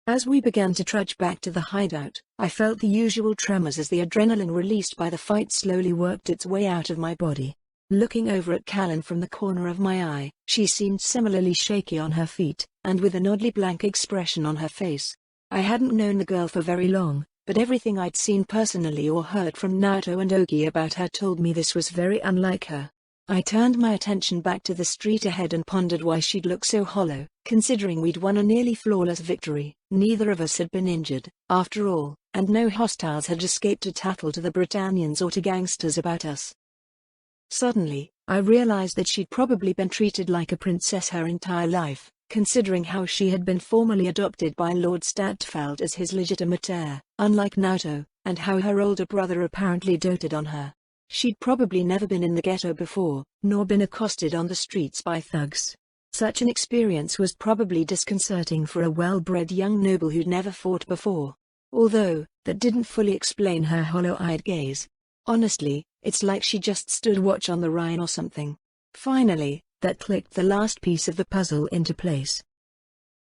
As we began to trudge back to the hideout, I felt the usual tremors as the adrenaline released by the fight slowly worked its way out of my body. Looking over at Kalen from the corner of my eye, she seemed similarly shaky on her feet, and with an oddly blank expression on her face. I hadn't known the girl for very long, but everything I'd seen personally or heard from Naoto and Ogi about her told me this was very unlike her. I turned my attention back to the street ahead and pondered why she'd look so hollow, considering we'd won a nearly flawless victory. Neither of us had been injured, after all, and no hostiles had escaped to tattle to the Britannians or to gangsters about us. Suddenly, I realized that she'd probably been treated like a princess her entire life, considering how she had been formally adopted by Lord Stadtfeld as his legitimate heir, unlike Naoto, and how her older brother apparently doted on her. She'd probably never been in the ghetto before, nor been accosted on the streets by thugs. Such an experience was probably disconcerting for a well-bred young noble who'd never fought before. Although, that didn't fully explain her hollow-eyed gaze. Honestly, it's like she just stood watch on the Rhine or something. Finally, that clicked the last piece of the puzzle into place.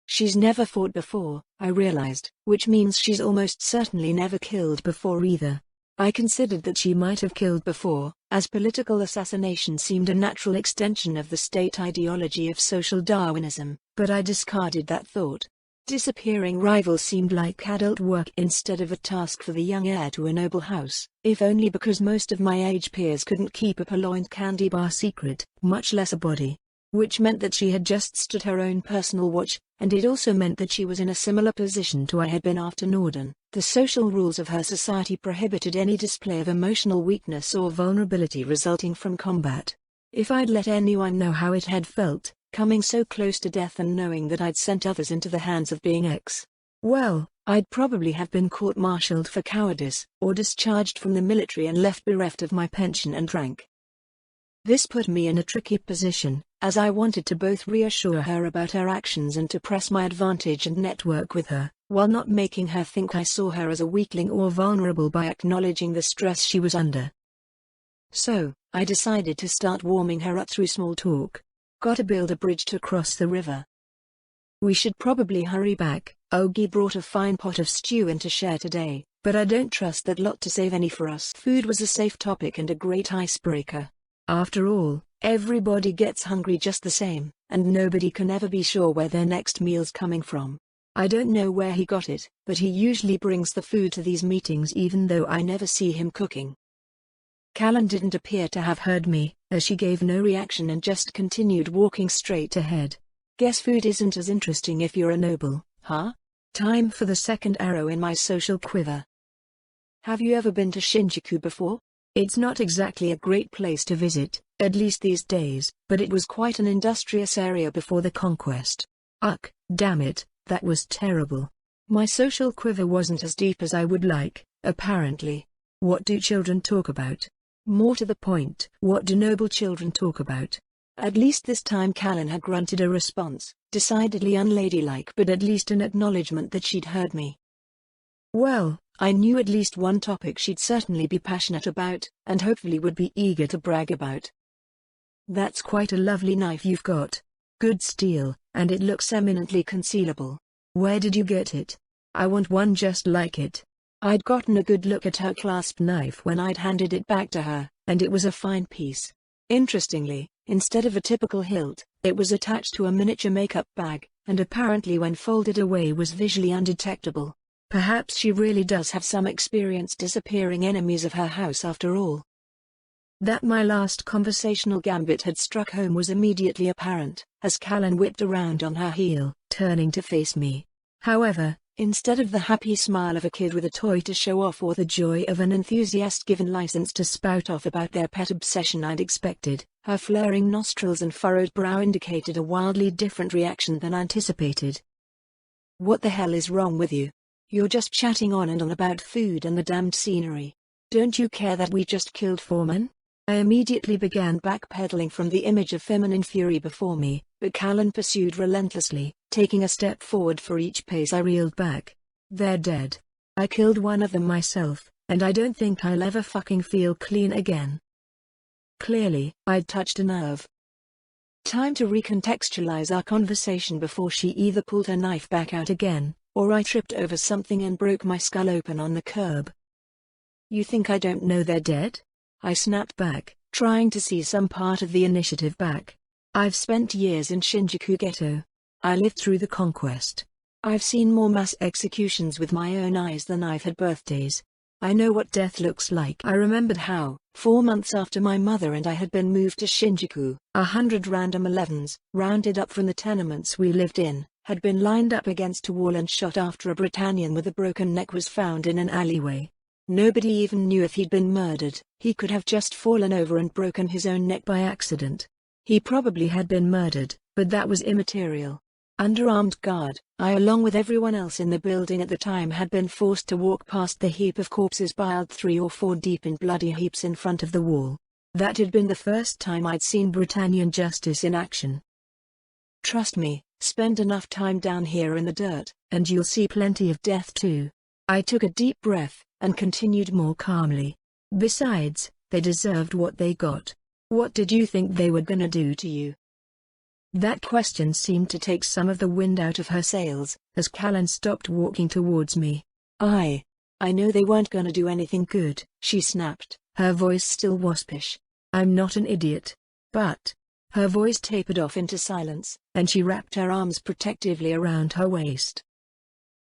She's never fought before, I realized, which means she's almost certainly never killed before either. I considered that she might have killed before, as political assassination seemed a natural extension of the state ideology of social Darwinism, but I discarded that thought. Disappearing rivals seemed like adult work instead of a task for the young heir to a noble house, if only because most of my age peers couldn't keep a purloined candy bar secret, much less a body. Which meant that she had just stood her own personal watch, and it also meant that she was in a similar position to I had been after Norden. The social rules of her society prohibited any display of emotional weakness or vulnerability resulting from combat. If I'd let anyone know how it had felt, coming so close to death and knowing that I'd sent others into the hands of being well, I'd probably have been court-martialed for cowardice, or discharged from the military and left bereft of my pension and rank. This put me in a tricky position, as I wanted to both reassure her about her actions and to press my advantage and network with her, while not making her think I saw her as a weakling or vulnerable by acknowledging the stress she was under. So, I decided to start warming her up through small talk. Gotta build a bridge to cross the river. We should probably hurry back. Ogi brought a fine pot of stew in to share today, but I don't trust that lot to save any for us. Food was a safe topic and a great icebreaker. After all, everybody gets hungry just the same, and nobody can ever be sure where their next meal's coming from. I don't know where he got it, but he usually brings the food to these meetings even though I never see him cooking. Kalen didn't appear to have heard me, as she gave no reaction and just continued walking straight ahead. Guess food isn't as interesting if you're a noble, huh? Time for the second arrow in my social quiver. Have you ever been to Shinjuku before? It's not exactly a great place to visit, at least these days, but it was quite an industrious area before the conquest. Ugh, damn it, that was terrible. My social quiver wasn't as deep as I would like, apparently. What do children talk about? More to the point, what do noble children talk about? At least this time Kalen had grunted a response, decidedly unladylike but at least an acknowledgement that she'd heard me. Well, I knew at least one topic she'd certainly be passionate about, and hopefully would be eager to brag about. That's quite a lovely knife you've got. Good steel, and it looks eminently concealable. Where did you get it? I want one just like it. I'd gotten a good look at her clasp knife when I'd handed it back to her, and it was a fine piece. Interestingly, instead of a typical hilt, it was attached to a miniature makeup bag, and apparently when folded away was visually undetectable. Perhaps she really does have some experience disappearing enemies of her house after all. That my last conversational gambit had struck home was immediately apparent, as Kalen whipped around on her heel, turning to face me. However, instead of the happy smile of a kid with a toy to show off or the joy of an enthusiast given license to spout off about their pet obsession I'd expected, her flaring nostrils and furrowed brow indicated a wildly different reaction than anticipated. What the hell is wrong with you? You're just chatting on and on about food and the damned scenery. Don't you care that we just killed Foreman? I immediately began backpedaling from the image of feminine fury before me, but Kalen pursued relentlessly, taking a step forward for each pace I reeled back. They're dead. I killed one of them myself, and I don't think I'll ever fucking feel clean again. Clearly, I'd touched a nerve. Time to recontextualize our conversation before she either pulled her knife back out again, or I tripped over something and broke my skull open on the curb. You think I don't know they're dead? I snapped back, trying to see some part of the initiative back. I've spent years in Shinjuku Ghetto. I lived through the conquest. I've seen more mass executions with my own eyes than I've had birthdays. I know what death looks like. I remembered how, 4 months after my mother and I had been moved to Shinjuku, 100 random 11s, rounded up from the tenements we lived in, had been lined up against a wall and shot after a Britannian with a broken neck was found in an alleyway. Nobody even knew if he'd been murdered. He could have just fallen over and broken his own neck by accident. He probably had been murdered, but that was immaterial. Under armed guard, I along with everyone else in the building at the time had been forced to walk past the heap of corpses piled 3 or 4 deep in bloody heaps in front of the wall. That had been the first time I'd seen Britannian justice in action. Trust me, spend enough time down here in the dirt, and you'll see plenty of death too. I took a deep breath, and continued more calmly. Besides, they deserved what they got. What did you think they were gonna do to you? That question seemed to take some of the wind out of her sails, as Kalen stopped walking towards me. I know they weren't gonna do anything good, she snapped, her voice still waspish. I'm not an idiot. But... Her voice tapered off into silence, and she wrapped her arms protectively around her waist.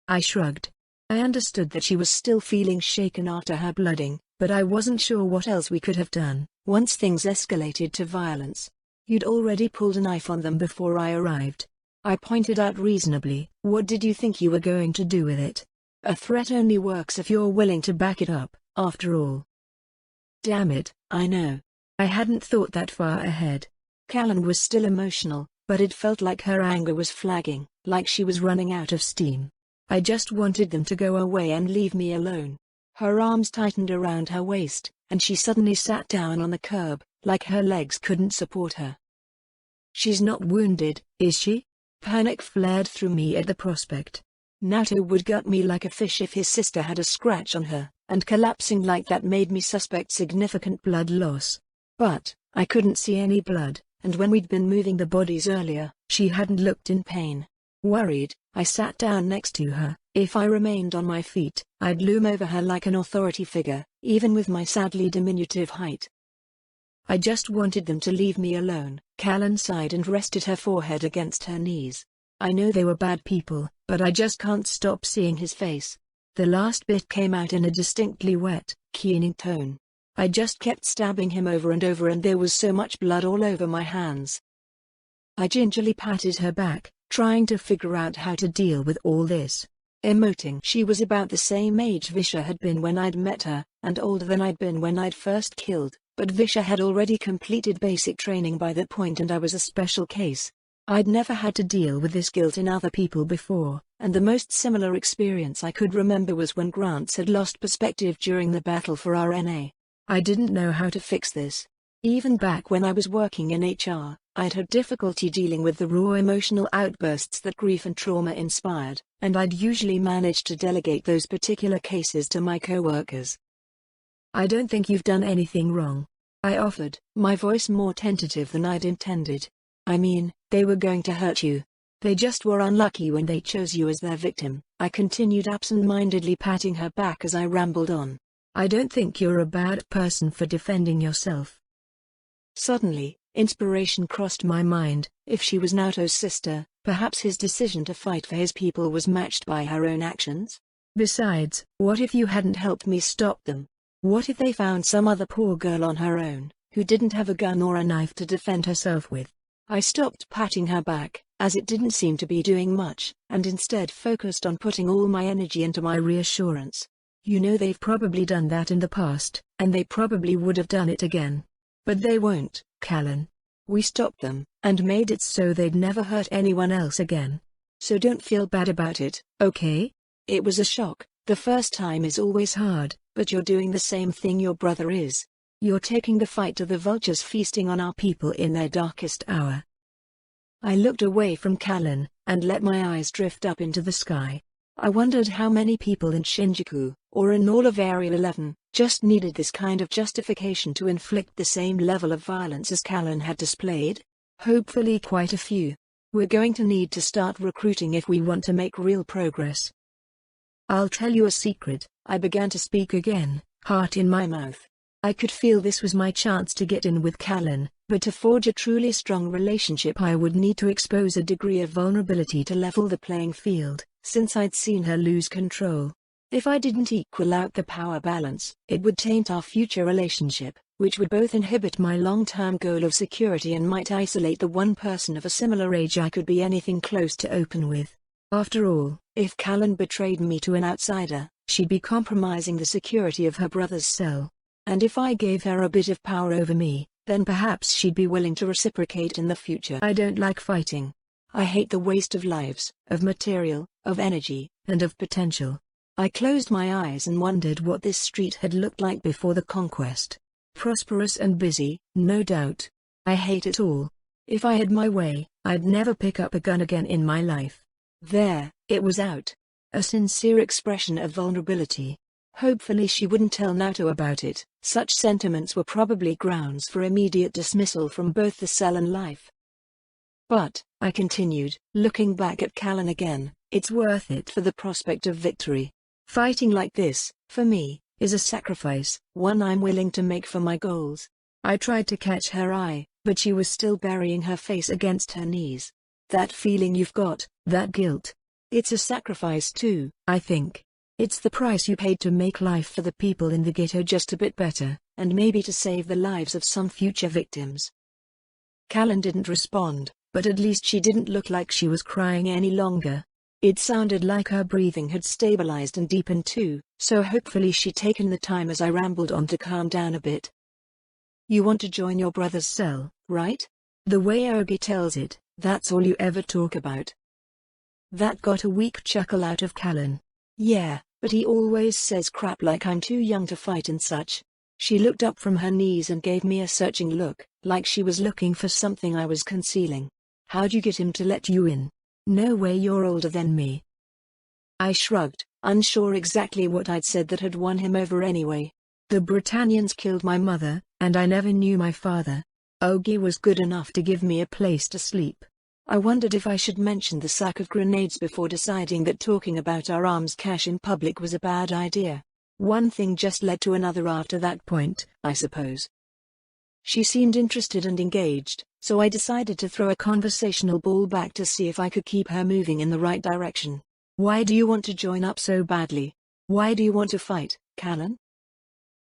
I shrugged. I understood that she was still feeling shaken after her blooding, but I wasn't sure what else we could have done. Once things escalated to violence, you'd already pulled a knife on them before I arrived. I pointed out reasonably. What did you think you were going to do with it? A threat only works if you're willing to back it up, after all. Damn it, I know. I hadn't thought that far ahead. Kalen was still emotional, but it felt like her anger was flagging, like she was running out of steam. I just wanted them to go away and leave me alone. Her arms tightened around her waist, and she suddenly sat down on the curb, like her legs couldn't support her. She's not wounded, is she? Panic flared through me at the prospect. Nato would gut me like a fish if his sister had a scratch on her, and collapsing like that made me suspect significant blood loss. But I couldn't see any blood, and when we'd been moving the bodies earlier, she hadn't looked in pain. Worried, I sat down next to her. If I remained on my feet, I'd loom over her like an authority figure, even with my sadly diminutive height. I just wanted them to leave me alone. Kalen sighed and rested her forehead against her knees. I know they were bad people, but I just can't stop seeing his face. The last bit came out in a distinctly wet, keening tone. I just kept stabbing him over and over and there was so much blood all over my hands. I gingerly patted her back, trying to figure out how to deal with all this. Emoting. She was about the same age Visha had been when I'd met her, and older than I'd been when I'd first killed, but Visha had already completed basic training by that point and I was a special case. I'd never had to deal with this guilt in other people before, and the most similar experience I could remember was when Grants had lost perspective during the battle for RNA. I didn't know how to fix this. Even back when I was working in HR, I'd had difficulty dealing with the raw emotional outbursts that grief and trauma inspired, and I'd usually managed to delegate those particular cases to my coworkers. I don't think you've done anything wrong, I offered, my voice more tentative than I'd intended. I mean, they were going to hurt you. They just were unlucky when they chose you as their victim. I continued absent-mindedly patting her back as I rambled on. I don't think you're a bad person for defending yourself. Suddenly, inspiration crossed my mind. If she was Naoto's sister, perhaps his decision to fight for his people was matched by her own actions? Besides, what if you hadn't helped me stop them? What if they found some other poor girl on her own, who didn't have a gun or a knife to defend herself with? I stopped patting her back, as it didn't seem to be doing much, and instead focused on putting all my energy into my reassurance. You know they've probably done that in the past, and they probably would have done it again. But they won't, Kalen. We stopped them, and made it so they'd never hurt anyone else again. So don't feel bad about it, okay? It was a shock. The first time is always hard, but you're doing the same thing your brother is. You're taking the fight to the vultures feasting on our people in their darkest hour. I looked away from Kalen, and let my eyes drift up into the sky. I wondered how many people in Shinjuku, or in all of Area 11, just needed this kind of justification to inflict the same level of violence as Kalen had displayed. Hopefully quite a few. We're going to need to start recruiting if we want to make real progress. I'll tell you a secret, I began to speak again, heart in my mouth. I could feel this was my chance to get in with Kalen, but to forge a truly strong relationship I would need to expose a degree of vulnerability to level the playing field, since I'd seen her lose control. If I didn't equal out the power balance, it would taint our future relationship, which would both inhibit my long-term goal of security and might isolate the one person of a similar age I could be anything close to open with. After all, if Kalen betrayed me to an outsider, she'd be compromising the security of her brother's cell. And if I gave her a bit of power over me, then perhaps she'd be willing to reciprocate in the future. I don't like fighting. I hate the waste of lives, of material, of energy, and of potential. I closed my eyes and wondered what this street had looked like before the conquest. Prosperous and busy, no doubt. I hate it all. If I had my way, I'd never pick up a gun again in my life. There, it was out. A sincere expression of vulnerability. Hopefully she wouldn't tell Naoto about it. Such sentiments were probably grounds for immediate dismissal from both the cell and life. But, I continued, looking back at Kalen again, it's worth it for the prospect of victory. Fighting like this, for me, is a sacrifice, one I'm willing to make for my goals. I tried to catch her eye, but she was still burying her face against her knees. That feeling you've got, that guilt. It's a sacrifice too, I think. It's the price you paid to make life for the people in the ghetto just a bit better, and maybe to save the lives of some future victims. Kalen didn't respond, but at least she didn't look like she was crying any longer. It sounded like her breathing had stabilized and deepened too, so hopefully she'd taken the time as I rambled on to calm down a bit. You want to join your brother's cell, right? The way Ogi tells it, that's all you ever talk about. That got a weak chuckle out of Kalen. Yeah, but he always says crap like I'm too young to fight and such. She looked up from her knees and gave me a searching look, like she was looking for something I was concealing. How'd you get him to let you in? No way, you're older than me. I shrugged, unsure exactly what I'd said that had won him over anyway. The Britannians killed my mother, and I never knew my father. Ogi was good enough to give me a place to sleep. I wondered if I should mention the sack of grenades before deciding that talking about our arms cache in public was a bad idea. One thing just led to another after that point, I suppose. She seemed interested and engaged, so I decided to throw a conversational ball back to see if I could keep her moving in the right direction. Why do you want to join up so badly? Why do you want to fight, Kalen?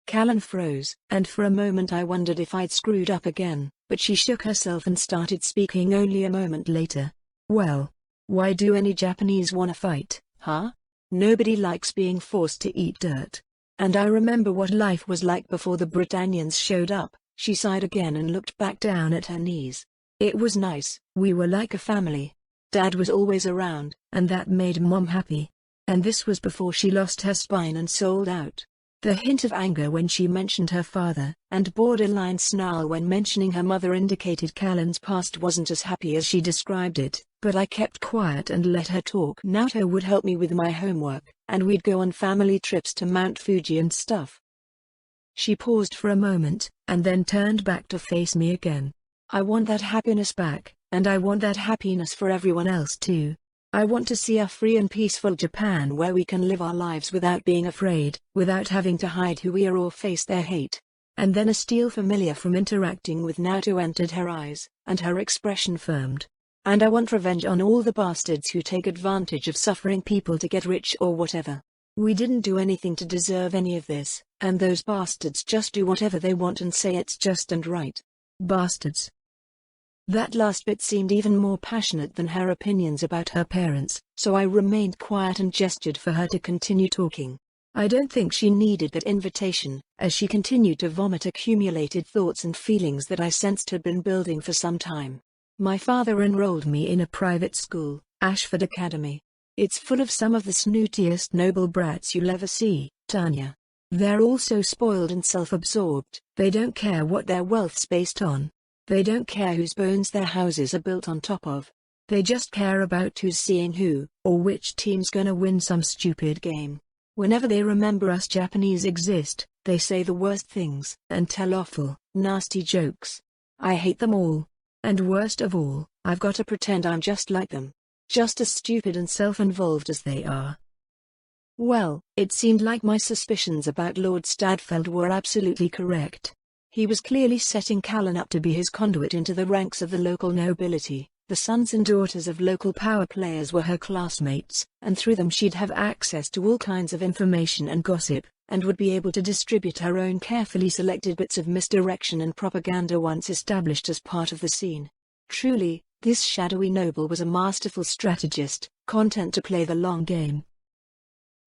Kalen froze, and for a moment I wondered if I'd screwed up again, but she shook herself and started speaking only a moment later. Well, why do any Japanese want to fight, huh? Nobody likes being forced to eat dirt. And I remember what life was like before the Britannians showed up. She sighed again and looked back down at her knees. It was nice, we were like a family. Dad was always around, and that made Mom happy. And this was before she lost her spine and sold out. The hint of anger when she mentioned her father, and borderline snarl when mentioning her mother indicated Kalen's past wasn't as happy as she described it, but I kept quiet and let her talk. Naoto would help me with my homework, and we'd go on family trips to Mount Fuji and stuff. She paused for a moment, and then turned back to face me again. I want that happiness back, and I want that happiness for everyone else too. I want to see a free and peaceful Japan where we can live our lives without being afraid, without having to hide who we are or face their hate. And then a steel familiar from interacting with Naoto entered her eyes, and her expression firmed. And I want revenge on all the bastards who take advantage of suffering people to get rich or whatever. We didn't do anything to deserve any of this, and those bastards just do whatever they want and say it's just and right. Bastards. That last bit seemed even more passionate than her opinions about her parents, so I remained quiet and gestured for her to continue talking. I don't think she needed that invitation, as she continued to vomit accumulated thoughts and feelings that I sensed had been building for some time. My father enrolled me in a private school, Ashford Academy. It's full of some of the snootiest noble brats you'll ever see, Tanya. They're all so spoiled and self-absorbed, they don't care what their wealth's based on. They don't care whose bones their houses are built on top of. They just care about who's seeing who, or which team's gonna win some stupid game. Whenever they remember us Japanese exist, they say the worst things, and tell awful, nasty jokes. I hate them all. And worst of all, I've got to pretend I'm just like them. Just as stupid and self-involved as they are. Well, it seemed like my suspicions about Lord Stadfeld were absolutely correct. He was clearly setting Kalen up to be his conduit into the ranks of the local nobility. The sons and daughters of local power players were her classmates, and through them she'd have access to all kinds of information and gossip, and would be able to distribute her own carefully selected bits of misdirection and propaganda once established as part of the scene. Truly, this shadowy noble was a masterful strategist, content to play the long game.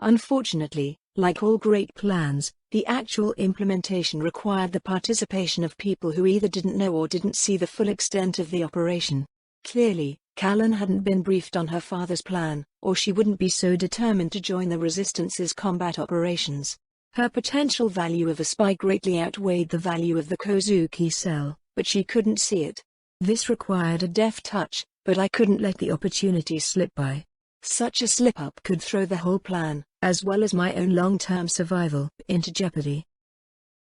Unfortunately, like all great plans, the actual implementation required the participation of people who either didn't know or didn't see the full extent of the operation. Clearly, Kalen hadn't been briefed on her father's plan, or she wouldn't be so determined to join the Resistance's combat operations. Her potential value of a spy greatly outweighed the value of the Kozuki cell, but she couldn't see it. This required a deft touch, but I couldn't let the opportunity slip by. Such a slip-up could throw the whole plan, as well as my own long-term survival, into jeopardy.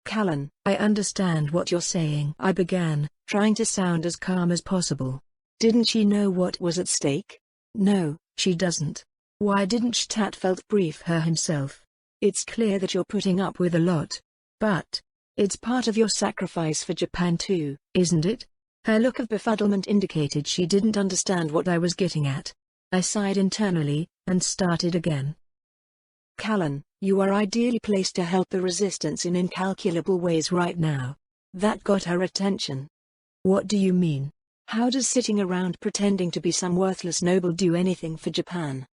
Kalen, I understand what you're saying, I began, trying to sound as calm as possible. Didn't she know what was at stake? No, she doesn't. Why didn't Stadfeld brief her himself? It's clear that you're putting up with a lot. But it's part of your sacrifice for Japan too, isn't it? Her look of befuddlement indicated she didn't understand what I was getting at. I sighed internally, and started again. Kalen, you are ideally placed to help the Resistance in incalculable ways right now. That got her attention. What do you mean? How does sitting around pretending to be some worthless noble do anything for Japan?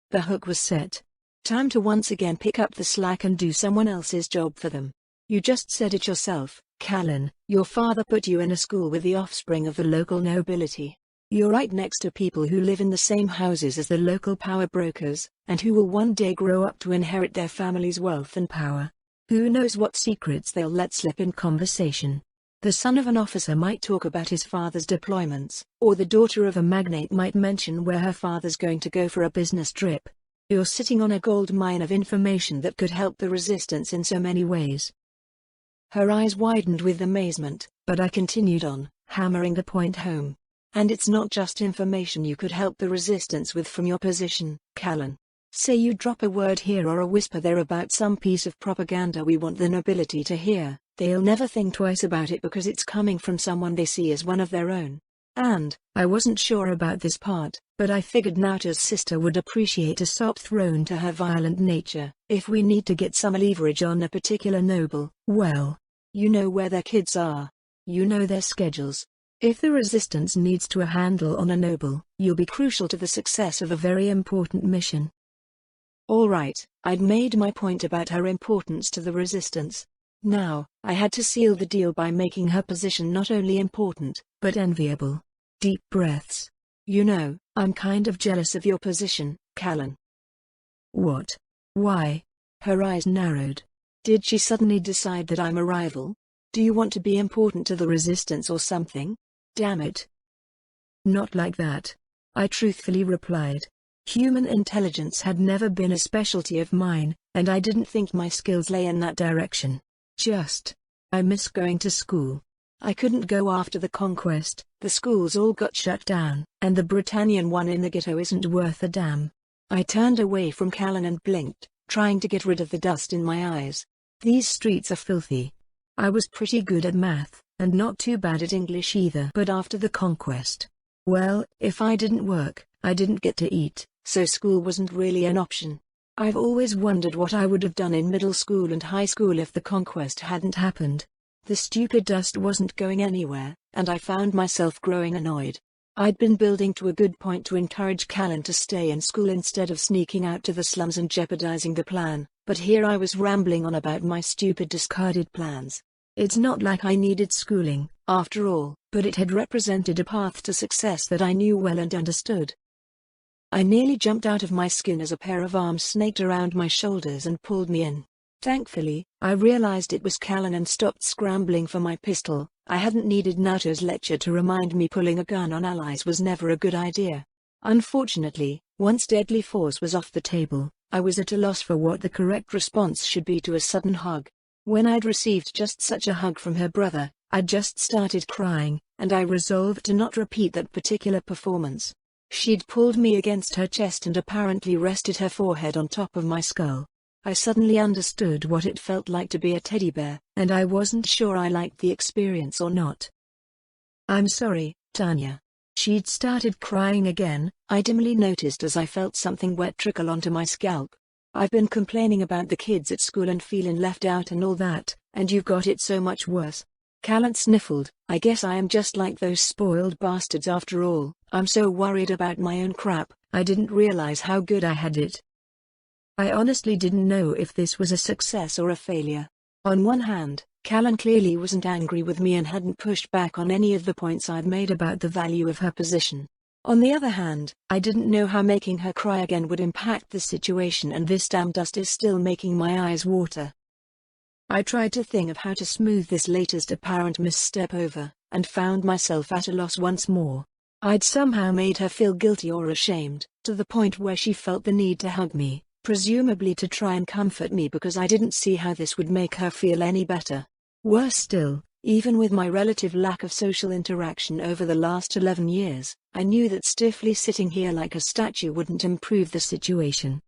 The hook was set. Time to once again pick up the slack and do someone else's job for them. You just said it yourself, Kalen, your father put you in a school with the offspring of the local nobility. You're right next to people who live in the same houses as the local power brokers, and who will one day grow up to inherit their family's wealth and power. Who knows what secrets they'll let slip in conversation. The son of an officer might talk about his father's deployments, or the daughter of a magnate might mention where her father's going to go for a business trip. You're sitting on a gold mine of information that could help the Resistance in so many ways. Her eyes widened with amazement, but I continued on, hammering the point home. And it's not just information you could help the Resistance with from your position, Kalen. Say you drop a word here or a whisper there about some piece of propaganda we want the nobility to hear, they'll never think twice about it because it's coming from someone they see as one of their own. And, I wasn't sure about this part, but I figured Naoto's sister would appreciate a sop thrown to her violent nature. If we need to get some leverage on a particular noble, well, you know where their kids are. You know their schedules. If the Resistance needs to a handle on a noble, you'll be crucial to the success of a very important mission. All right, I'd made my point about her importance to the Resistance. Now, I had to seal the deal by making her position not only important, but enviable. Deep breaths. You know, I'm kind of jealous of your position, Kalen. What? Why? Her eyes narrowed. Did she suddenly decide that I'm a rival? Do you want to be important to the Resistance or something? Damn it. Not like that. I truthfully replied. Human intelligence had never been a specialty of mine, and I didn't think my skills lay in that direction. I miss going to school. I couldn't go after the conquest, the schools all got shut down, and the Britannian one in the ghetto isn't worth a damn. I turned away from Kalen and blinked, trying to get rid of the dust in my eyes. These streets are filthy. I was pretty good at math, and not too bad at English either. But after the conquest, well, if I didn't work, I didn't get to eat, so school wasn't really an option. I've always wondered what I would have done in middle school and high school if the conquest hadn't happened. The stupid dust wasn't going anywhere, and I found myself growing annoyed. I'd been building to a good point to encourage Kalen to stay in school instead of sneaking out to the slums and jeopardizing the plan, but here I was rambling on about my stupid discarded plans. It's not like I needed schooling, after all, but it had represented a path to success that I knew well and understood. I nearly jumped out of my skin as a pair of arms snaked around my shoulders and pulled me in. Thankfully, I realized it was Kalen and stopped scrambling for my pistol. I hadn't needed Naoto's lecture to remind me pulling a gun on allies was never a good idea. Unfortunately, once deadly force was off the table, I was at a loss for what the correct response should be to a sudden hug. When I'd received just such a hug from her brother, I'd just started crying, and I resolved to not repeat that particular performance. She'd pulled me against her chest and apparently rested her forehead on top of my skull. I suddenly understood what it felt like to be a teddy bear, and I wasn't sure I liked the experience or not. "I'm sorry, Tanya." She'd started crying again, I dimly noticed as I felt something wet trickle onto my scalp. "I've been complaining about the kids at school and feeling left out and all that, and you've got it so much worse." Kalen sniffled. "I guess I am just like those spoiled bastards after all. I'm so worried about my own crap, I didn't realize how good I had it." I honestly didn't know if this was a success or a failure. On one hand, Kalen clearly wasn't angry with me and hadn't pushed back on any of the points I'd made about the value of her position. On the other hand, I didn't know how making her cry again would impact the situation, and this damn dust is still making my eyes water. I tried to think of how to smooth this latest apparent misstep over, and found myself at a loss once more. I'd somehow made her feel guilty or ashamed, to the point where she felt the need to hug me, presumably to try and comfort me, because I didn't see how this would make her feel any better. Worse still, even with my relative lack of social interaction over the last 11 years, I knew that stiffly sitting here like a statue wouldn't improve the situation.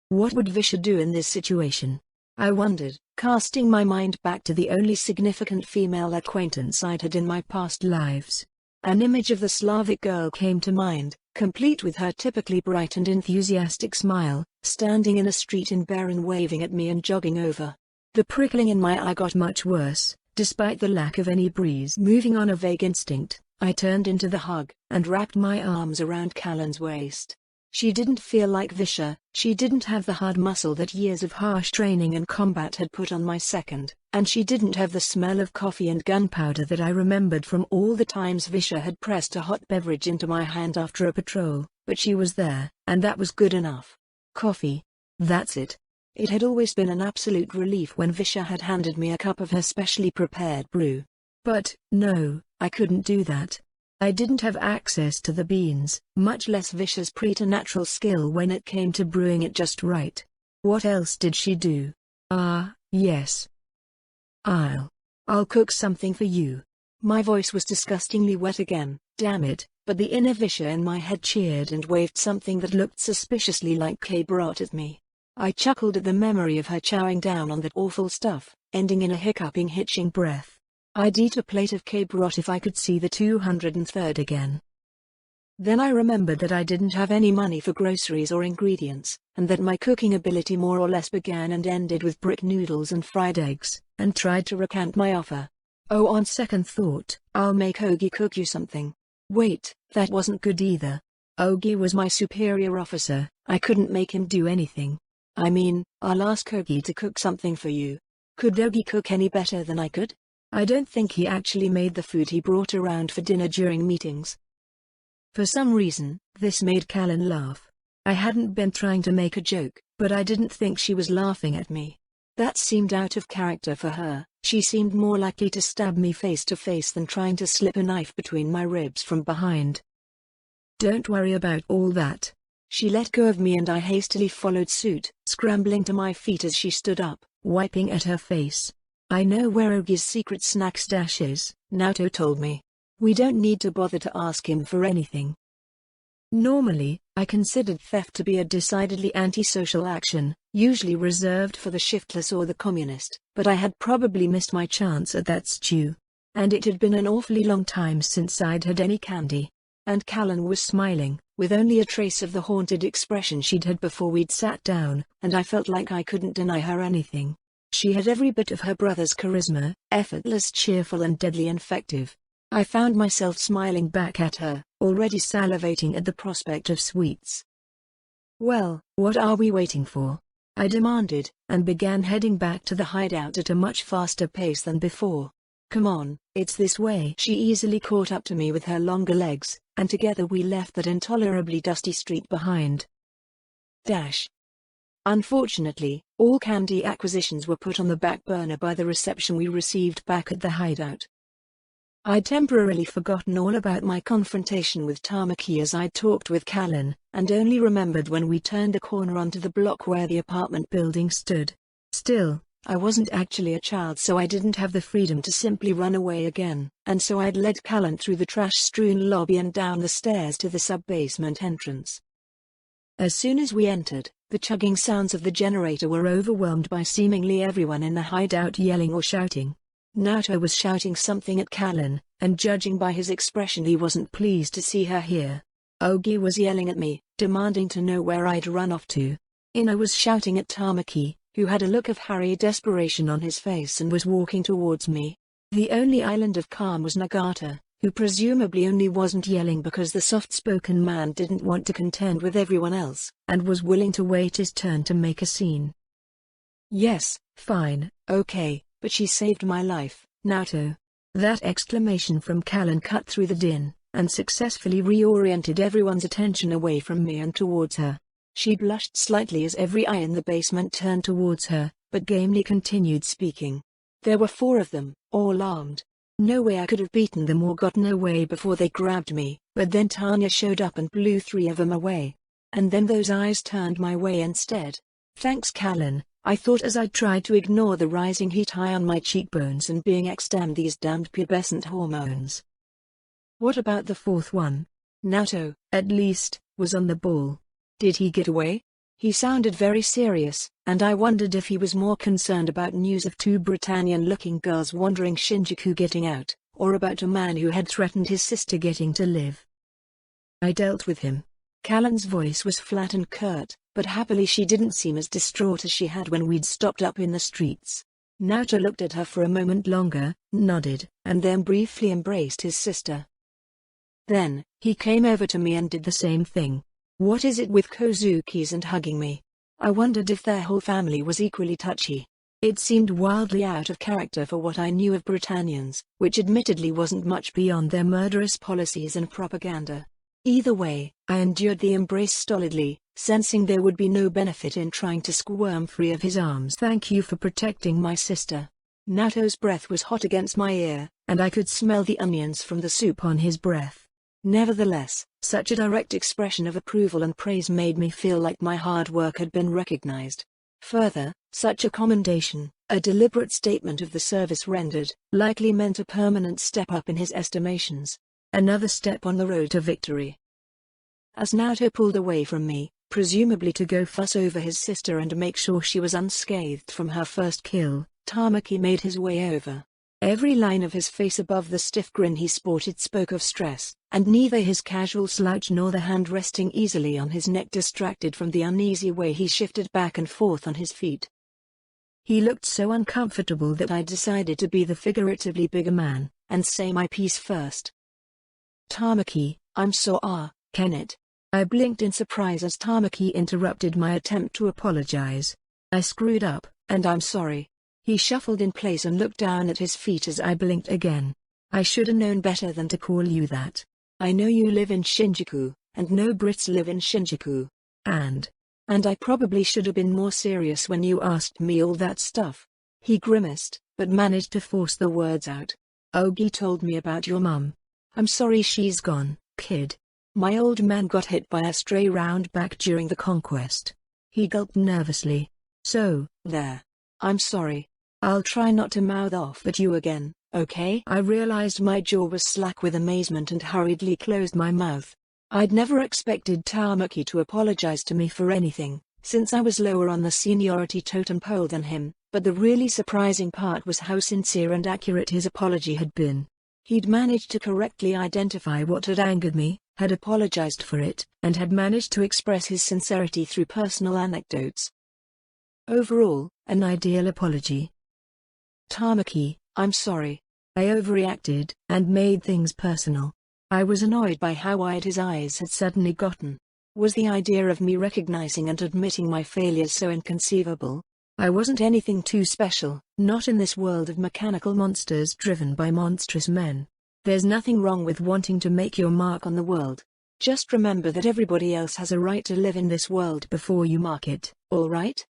What would Visha do in this situation? I wondered, casting my mind back to the only significant female acquaintance I'd had in my past lives. An image of the Slavic girl came to mind, complete with her typically bright and enthusiastic smile, standing in a street in Baron waving at me and jogging over. The prickling in my eye got much worse, despite the lack of any breeze. Moving on a vague instinct, I turned into the hug, and wrapped my arms around Kalen's waist. She didn't feel like Visha, she didn't have the hard muscle that years of harsh training and combat had put on my second, and she didn't have the smell of coffee and gunpowder that I remembered from all the times Visha had pressed a hot beverage into my hand after a patrol, but she was there, and that was good enough. Coffee. That's it. It had always been an absolute relief when Visha had handed me a cup of her specially prepared brew. But, no, I couldn't do that. I didn't have access to the beans, much less Visha's preternatural skill when it came to brewing it just right. What else did she do? Yes. I'll cook something for you. My voice was disgustingly wet again, damn it, but the inner Visha in my head cheered and waved something that looked suspiciously like K-Brot at me. I chuckled at the memory of her chowing down on that awful stuff, ending in a hiccuping hitching breath. I'd eat a plate of K-Brot if I could see the 203rd again. Then I remembered that I didn't have any money for groceries or ingredients, and that my cooking ability more or less began and ended with brick noodles and fried eggs, and tried to recant my offer. "Oh, on second thought, I'll make Ogi cook you something." Wait, that wasn't good either. Ogi was my superior officer, I couldn't make him do anything. I mean, I'll ask Ogi to cook something for you. Could Ogi cook any better than I could? I don't think he actually made the food he brought around for dinner during meetings. For some reason, this made Kalen laugh. I hadn't been trying to make a joke, but I didn't think she was laughing at me. That seemed out of character for her. She seemed more likely to stab me face to face than trying to slip a knife between my ribs from behind. "Don't worry about all that." She let go of me and I hastily followed suit, scrambling to my feet as she stood up, wiping at her face. "I know where Ogi's secret snack stash is," Naoto told me. "We don't need to bother to ask him for anything." Normally, I considered theft to be a decidedly antisocial action, usually reserved for the shiftless or the communist, but I had probably missed my chance at that stew. And it had been an awfully long time since I'd had any candy. And Kalen was smiling, with only a trace of the haunted expression she'd had before we'd sat down, and I felt like I couldn't deny her anything. She had every bit of her brother's charisma, effortless, cheerful and deadly effective. I found myself smiling back at her, already salivating at the prospect of sweets. "Well, what are we waiting for?" I demanded, and began heading back to the hideout at a much faster pace than before. "Come on, it's this way." She easily caught up to me with her longer legs, and together we left that intolerably dusty street behind. Unfortunately, all candy acquisitions were put on the back burner by the reception we received back at the hideout. I'd temporarily forgotten all about my confrontation with Tamaki as I'd talked with Kalen, and only remembered when we turned a corner onto the block where the apartment building stood. Still, I wasn't actually a child, so I didn't have the freedom to simply run away again, and so I'd led Kalen through the trash-strewn lobby and down the stairs to the sub-basement entrance. As soon as we entered, the chugging sounds of the generator were overwhelmed by seemingly everyone in the hideout yelling or shouting. Naoto was shouting something at Kalen, and judging by his expression he wasn't pleased to see her here. Ogi was yelling at me, demanding to know where I'd run off to. Ino was shouting at Tamaki, who had a look of harried desperation on his face and was walking towards me. The only island of calm was Nagata, who presumably only wasn't yelling because the soft-spoken man didn't want to contend with everyone else, and was willing to wait his turn to make a scene. Yes, fine, okay, but she saved my life, Naoto. That exclamation from Kalen cut through the din, and successfully reoriented everyone's attention away from me and towards her. She blushed slightly as every eye in the basement turned towards her, but gamely continued speaking. There were 4 of them, all armed. No way I could have beaten them or gotten away before they grabbed me, but then Tanya showed up and blew 3 of them away. And then those eyes turned my way instead. Thanks Kalen, I thought as I tried to ignore the rising heat high on my cheekbones and being damn these damned pubescent hormones. What about the 4th one? Naoto, at least, was on the ball. Did he get away? He sounded very serious, and I wondered if he was more concerned about news of 2 Britannian-looking girls wandering Shinjuku getting out, or about a man who had threatened his sister getting to live. I dealt with him. Kalen's voice was flat and curt, but happily she didn't seem as distraught as she had when we'd stopped up in the streets. Naoto looked at her for a moment longer, nodded, and then briefly embraced his sister. Then, he came over to me and did the same thing. What is it with Kozukis and hugging me? I wondered if their whole family was equally touchy. It seemed wildly out of character for what I knew of Britannians, which admittedly wasn't much beyond their murderous policies and propaganda. Either way, I endured the embrace stolidly, sensing there would be no benefit in trying to squirm free of his arms. Thank you for protecting my sister. Naoto's breath was hot against my ear, and I could smell the onions from the soup on his breath. Nevertheless, such a direct expression of approval and praise made me feel like my hard work had been recognized. Further, such a commendation, a deliberate statement of the service rendered, likely meant a permanent step up in his estimations. Another step on the road to victory. As Naoto pulled away from me, presumably to go fuss over his sister and make sure she was unscathed from her first kill, Tamaki made his way over. Every line of his face above the stiff grin he sported spoke of stress, and neither his casual slouch nor the hand resting easily on his neck distracted from the uneasy way he shifted back and forth on his feet. He looked so uncomfortable that I decided to be the figuratively bigger man, and say my piece first. Tamaki, I'm sorry, Kenneth. I blinked in surprise as Tamaki interrupted my attempt to apologize. I screwed up, and I'm sorry. He shuffled in place and looked down at his feet as I blinked again. I should have known better than to call you that. I know you live in Shinjuku, and no Brits live in Shinjuku. And I probably should have been more serious when you asked me all that stuff. He grimaced, but managed to force the words out. Ogi told me about your mum. I'm sorry she's gone, kid. My old man got hit by a stray roundback during the conquest. He gulped nervously. So, there. I'm sorry. I'll try not to mouth off at you again, okay? I realized my jaw was slack with amazement and hurriedly closed my mouth. I'd never expected Tamaki to apologize to me for anything, since I was lower on the seniority totem pole than him, but the really surprising part was how sincere and accurate his apology had been. He'd managed to correctly identify what had angered me, had apologized for it, and had managed to express his sincerity through personal anecdotes. Overall, an ideal apology. Tamaki, I'm sorry. I overreacted, and made things personal. I was annoyed by how wide his eyes had suddenly gotten. Was the idea of me recognizing and admitting my failures so inconceivable? I wasn't anything too special, not in this world of mechanical monsters driven by monstrous men. There's nothing wrong with wanting to make your mark on the world. Just remember that everybody else has a right to live in this world before you mark it, all right?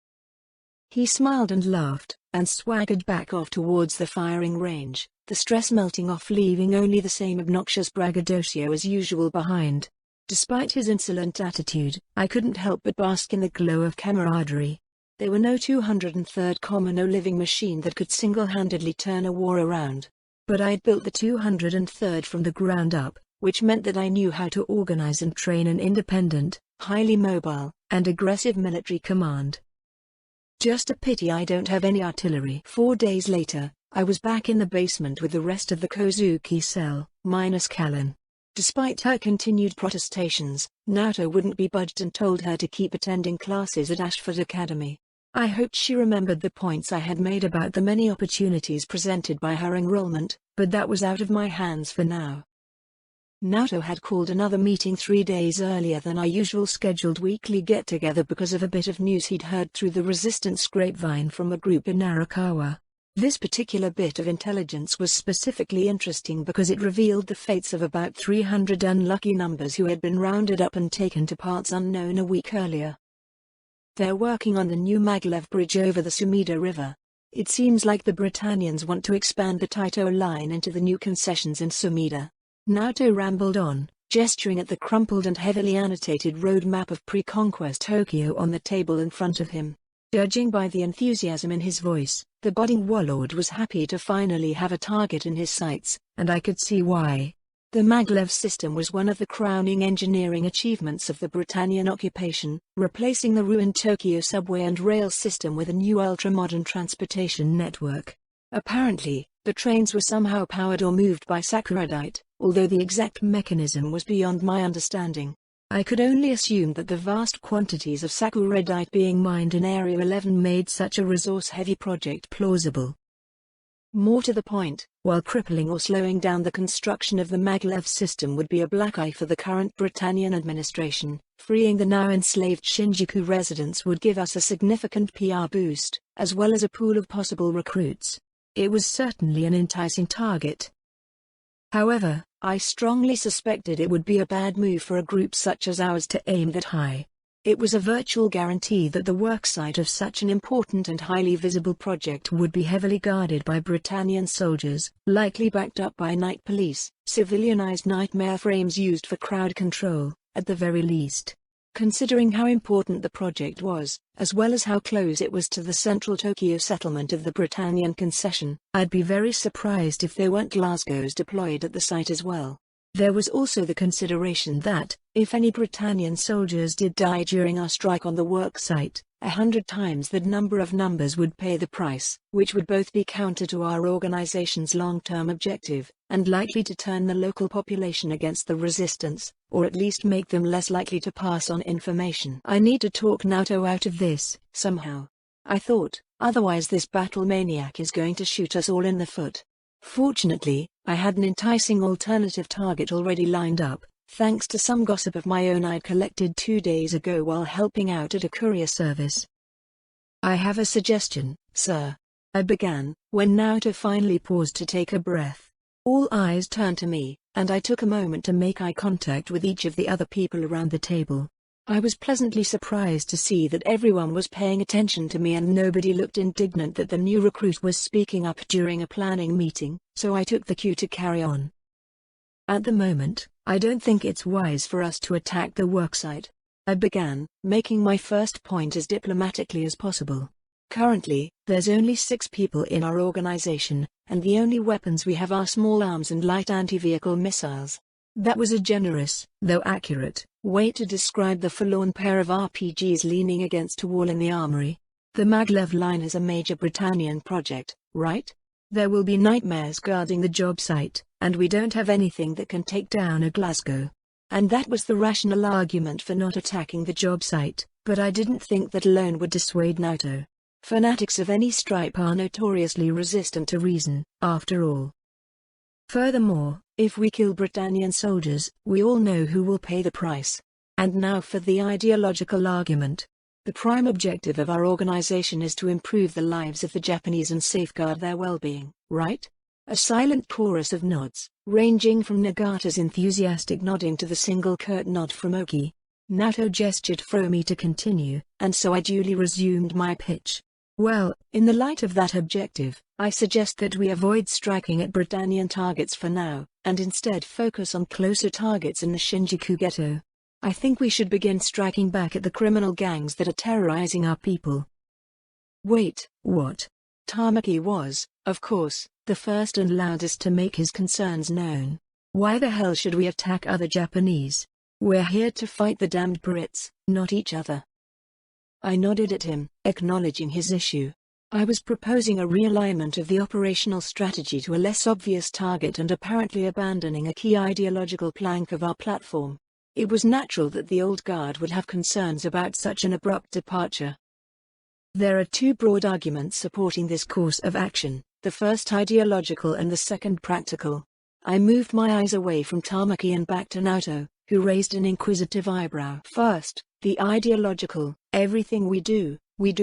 He smiled and laughed, and swaggered back off towards the firing range, the stress melting off, leaving only the same obnoxious braggadocio as usual behind. Despite his insolent attitude, I couldn't help but bask in the glow of camaraderie. There were no 203rd common or living machine that could single-handedly turn a war around. But I'd built the 203rd from the ground up, which meant that I knew how to organize and train an independent, highly mobile, and aggressive military command. Just a pity I don't have any artillery. 4 days later, I was back in the basement with the rest of the Kozuki cell, minus Kalen. Despite her continued protestations, Naoto wouldn't be budged and told her to keep attending classes at Ashford Academy. I hoped she remembered the points I had made about the many opportunities presented by her enrollment, but that was out of my hands for now. Naoto had called another meeting 3 days earlier than our usual scheduled weekly get-together because of a bit of news he'd heard through the resistance grapevine from a group in Narakawa. This particular bit of intelligence was specifically interesting because it revealed the fates of about 300 unlucky numbers who had been rounded up and taken to parts unknown a week earlier. They're working on the new maglev bridge over the Sumida River. It seems like the Britannians want to expand the Taito line into the new concessions in Sumida. Naoto rambled on, gesturing at the crumpled and heavily annotated road map of pre-conquest Tokyo on the table in front of him. Judging by the enthusiasm in his voice, the budding warlord was happy to finally have a target in his sights, and I could see why. The maglev system was one of the crowning engineering achievements of the Britannian occupation, replacing the ruined Tokyo subway and rail system with a new ultra-modern transportation network. Apparently, the trains were somehow powered or moved by saccharide, although the exact mechanism was beyond my understanding. I could only assume that the vast quantities of saccharide being mined in Area 11 made such a resource-heavy project plausible. More to the point, while crippling or slowing down the construction of the maglev system would be a black eye for the current Britannian administration, freeing the now enslaved Shinjuku residents would give us a significant PR boost, as well as a pool of possible recruits. It was certainly an enticing target. However, I strongly suspected it would be a bad move for a group such as ours to aim that high. It was a virtual guarantee that the worksite of such an important and highly visible project would be heavily guarded by Britannian soldiers, likely backed up by night police, civilianized nightmare frames used for crowd control, at the very least. Considering how important the project was, as well as how close it was to the central Tokyo settlement of the Britannian concession, I'd be very surprised if there weren't Glasgows deployed at the site as well. There was also the consideration that, if any Britannian soldiers did die during our strike on the work site, 100 times that number of numbers would pay the price, which would both be counter to our organization's long-term objective, and likely to turn the local population against the resistance, or at least make them less likely to pass on information. I need to talk Naoto out of this, somehow. I thought, otherwise this battle maniac is going to shoot us all in the foot. Fortunately, I had an enticing alternative target already lined up, thanks to some gossip of my own I'd collected 2 days ago while helping out at a courier service. "I have a suggestion, sir," I began, when Naoto finally paused to take a breath. All eyes turned to me, and I took a moment to make eye contact with each of the other people around the table. I was pleasantly surprised to see that everyone was paying attention to me and nobody looked indignant that the new recruit was speaking up during a planning meeting, so I took the cue to carry on. "At the moment, I don't think it's wise for us to attack the worksite," I began, making my first point as diplomatically as possible. "Currently, there's only 6 people in our organization, and the only weapons we have are small arms and light anti-vehicle missiles." That was a generous, though accurate, way to describe the forlorn pair of RPGs leaning against a wall in the armory. The maglev line is a major Britannian project, right? There will be nightmares guarding the job site, and we don't have anything that can take down a Glasgow. And that was the rational argument for not attacking the job site, but I didn't think that alone would dissuade Naoto. Fanatics of any stripe are notoriously resistant to reason, after all. Furthermore, if we kill Britannian soldiers, we all know who will pay the price. And now for the ideological argument. The prime objective of our organization is to improve the lives of the Japanese and safeguard their well-being, right? A silent chorus of nods, ranging from Nagata's enthusiastic nodding to the single curt nod from Oki. Naoto gestured for me to continue, and so I duly resumed my pitch. Well, in the light of that objective, I suggest that we avoid striking at Britannian targets for now, and instead focus on closer targets in the Shinjuku ghetto. I think we should begin striking back at the criminal gangs that are terrorizing our people. Wait, what? Tamaki was, of course, the first and loudest to make his concerns known. Why the hell should we attack other Japanese? We're here to fight the damned Brits, not each other. I nodded at him, acknowledging his issue. I was proposing a realignment of the operational strategy to a less obvious target and apparently abandoning a key ideological plank of our platform. It was natural that the old guard would have concerns about such an abrupt departure. There are two broad arguments supporting this course of action, the first ideological and the second practical. I moved my eyes away from Tamaki and back to Naoto, who raised an inquisitive eyebrow. First, the ideological: everything we do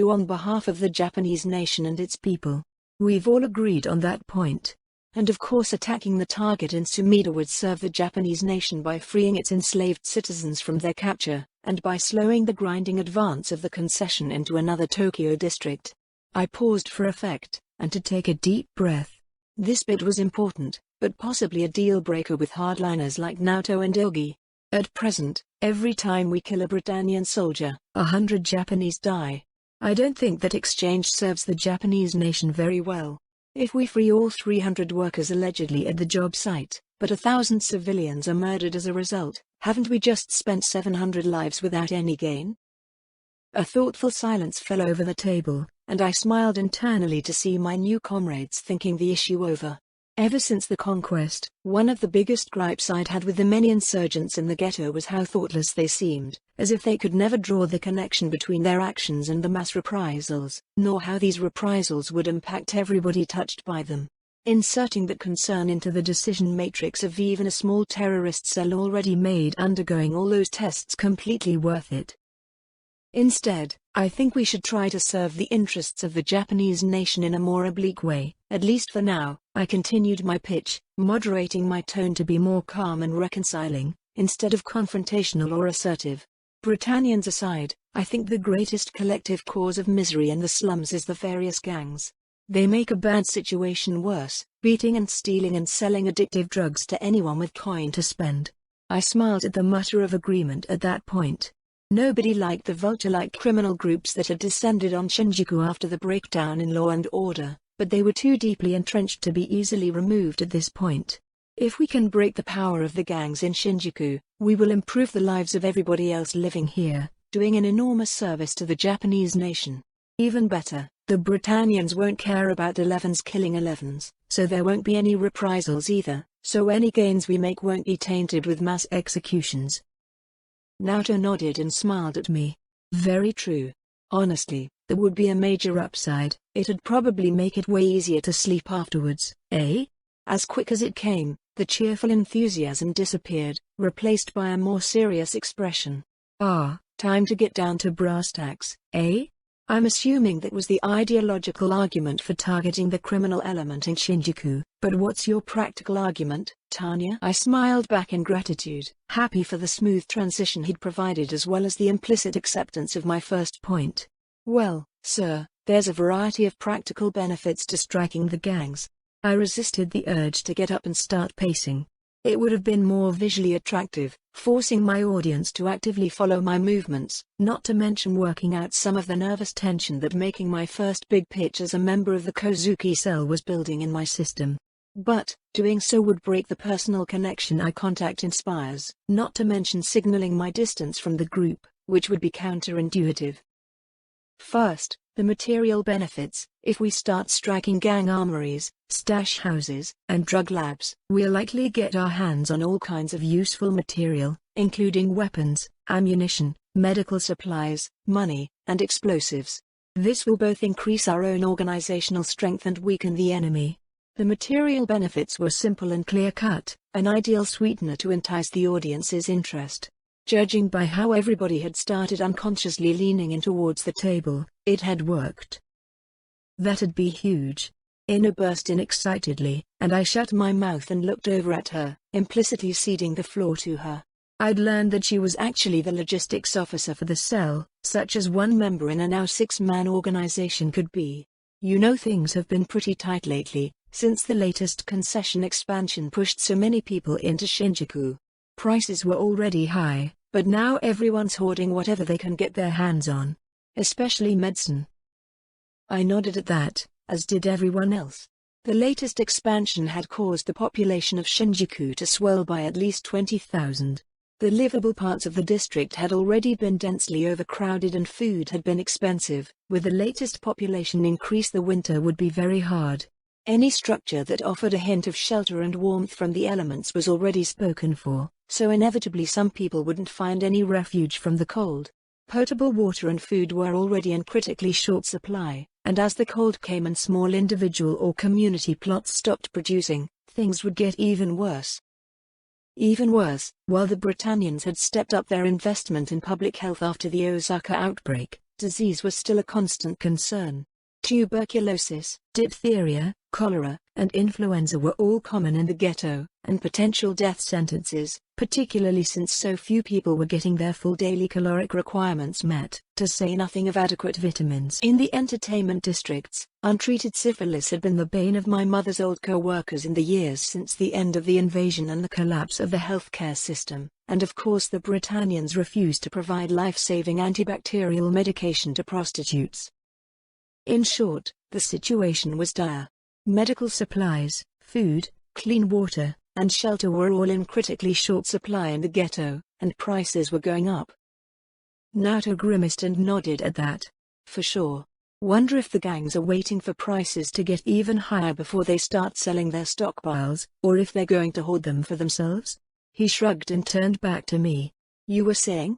on behalf of the Japanese nation and its people. We've all agreed on that point. And of course attacking the target in Sumida would serve the Japanese nation by freeing its enslaved citizens from their capture, and by slowing the grinding advance of the concession into another Tokyo district. I paused for effect, and to take a deep breath. This bit was important, but possibly a deal-breaker with hardliners like Naoto and Ilgi. At present, every time we kill a Britannian soldier, 100 Japanese die. I don't think that exchange serves the Japanese nation very well. If we free all 300 workers allegedly at the job site, but 1,000 civilians are murdered as a result, haven't we just spent 700 lives without any gain? A thoughtful silence fell over the table, and I smiled internally to see my new comrades thinking the issue over. Ever since the conquest, one of the biggest gripes I'd had with the many insurgents in the ghetto was how thoughtless they seemed, as if they could never draw the connection between their actions and the mass reprisals, nor how these reprisals would impact everybody touched by them. Inserting that concern into the decision matrix of even a small terrorist cell already made undergoing all those tests completely worth it. Instead, I think we should try to serve the interests of the Japanese nation in a more oblique way, at least for now. I continued my pitch, moderating my tone to be more calm and reconciling, instead of confrontational or assertive. Britannians aside, I think the greatest collective cause of misery in the slums is the various gangs. They make a bad situation worse, beating and stealing and selling addictive drugs to anyone with coin to spend. I smiled at the mutter of agreement at that point. Nobody liked the vulture-like criminal groups that had descended on Shinjuku after the breakdown in law and order, but they were too deeply entrenched to be easily removed at this point. If we can break the power of the gangs in Shinjuku, we will improve the lives of everybody else living here, doing an enormous service to the Japanese nation. Even better, the Britannians won't care about 11s killing 11s, so there won't be any reprisals either, so any gains we make won't be tainted with mass executions. Naoto nodded and smiled at me. Very true. Honestly, there would be a major upside. It'd probably make it way easier to sleep afterwards, eh? As quick as it came, the cheerful enthusiasm disappeared, replaced by a more serious expression. Time to get down to brass tacks, eh? I'm assuming that was the ideological argument for targeting the criminal element in Shinjuku, but what's your practical argument, Tanya? I smiled back in gratitude, happy for the smooth transition he'd provided as well as the implicit acceptance of my first point. Well, sir, there's a variety of practical benefits to striking the gangs. I resisted the urge to get up and start pacing. It would have been more visually attractive, forcing my audience to actively follow my movements, not to mention working out some of the nervous tension that making my first big pitch as a member of the Kozuki cell was building in my system. But, doing so would break the personal connection eye contact inspires, not to mention signaling my distance from the group, which would be counterintuitive. First, the material benefits. If we start striking gang armories, stash houses, and drug labs, we'll likely get our hands on all kinds of useful material, including weapons, ammunition, medical supplies, money, and explosives. This will both increase our own organizational strength and weaken the enemy. The material benefits were simple and clear-cut, an ideal sweetener to entice the audience's interest. Judging by how everybody had started unconsciously leaning in towards the table, it had worked. That'd be huge. Ina burst in excitedly, and I shut my mouth and looked over at her, implicitly ceding the floor to her. I'd learned that she was actually the logistics officer for the cell, such as one member in a now 6-man organization could be. You know, things have been pretty tight lately, since the latest concession expansion pushed so many people into Shinjuku. Prices were already high, but now everyone's hoarding whatever they can get their hands on. Especially medicine. I nodded at that, as did everyone else. The latest expansion had caused the population of Shinjuku to swell by at least 20,000. The livable parts of the district had already been densely overcrowded and food had been expensive. With the latest population increase, the winter would be very hard. Any structure that offered a hint of shelter and warmth from the elements was already spoken for, so inevitably some people wouldn't find any refuge from the cold. Potable water and food were already in critically short supply, and as the cold came and small individual or community plots stopped producing, things would get even worse. Even worse, while the Britannians had stepped up their investment in public health after the Osaka outbreak, disease was still a constant concern. Tuberculosis, diphtheria, cholera, and influenza were all common in the ghetto, and potential death sentences, particularly since so few people were getting their full daily caloric requirements met, to say nothing of adequate vitamins. In the entertainment districts, untreated syphilis had been the bane of my mother's old co-workers in the years since the end of the invasion and the collapse of the healthcare system, and of course the Britannians refused to provide life-saving antibacterial medication to prostitutes. In short, the situation was dire. Medical supplies, food, clean water, and shelter were all in critically short supply in the ghetto, and prices were going up. Naoto grimaced and nodded at that. For sure. Wonder if the gangs are waiting for prices to get even higher before they start selling their stockpiles, or if they're going to hoard them for themselves? He shrugged and turned back to me. You were saying?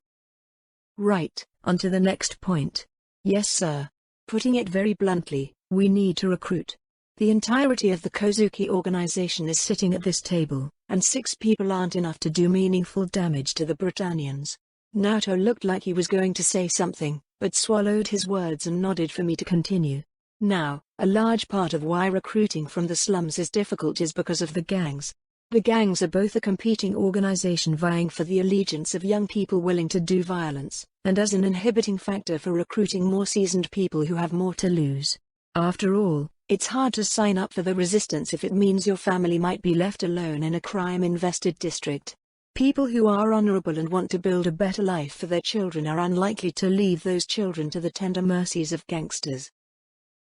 Right, on to the next point. Yes, sir. Putting it very bluntly, we need to recruit. The entirety of the Kozuki organization is sitting at this table, and 6 people aren't enough to do meaningful damage to the Britannians. Naoto looked like he was going to say something, but swallowed his words and nodded for me to continue. Now, a large part of why recruiting from the slums is difficult is because of the gangs. The gangs are both a competing organization vying for the allegiance of young people willing to do violence, and as an inhibiting factor for recruiting more seasoned people who have more to lose. After all, it's hard to sign up for the resistance if it means your family might be left alone in a crime-invested district. People who are honorable and want to build a better life for their children are unlikely to leave those children to the tender mercies of gangsters.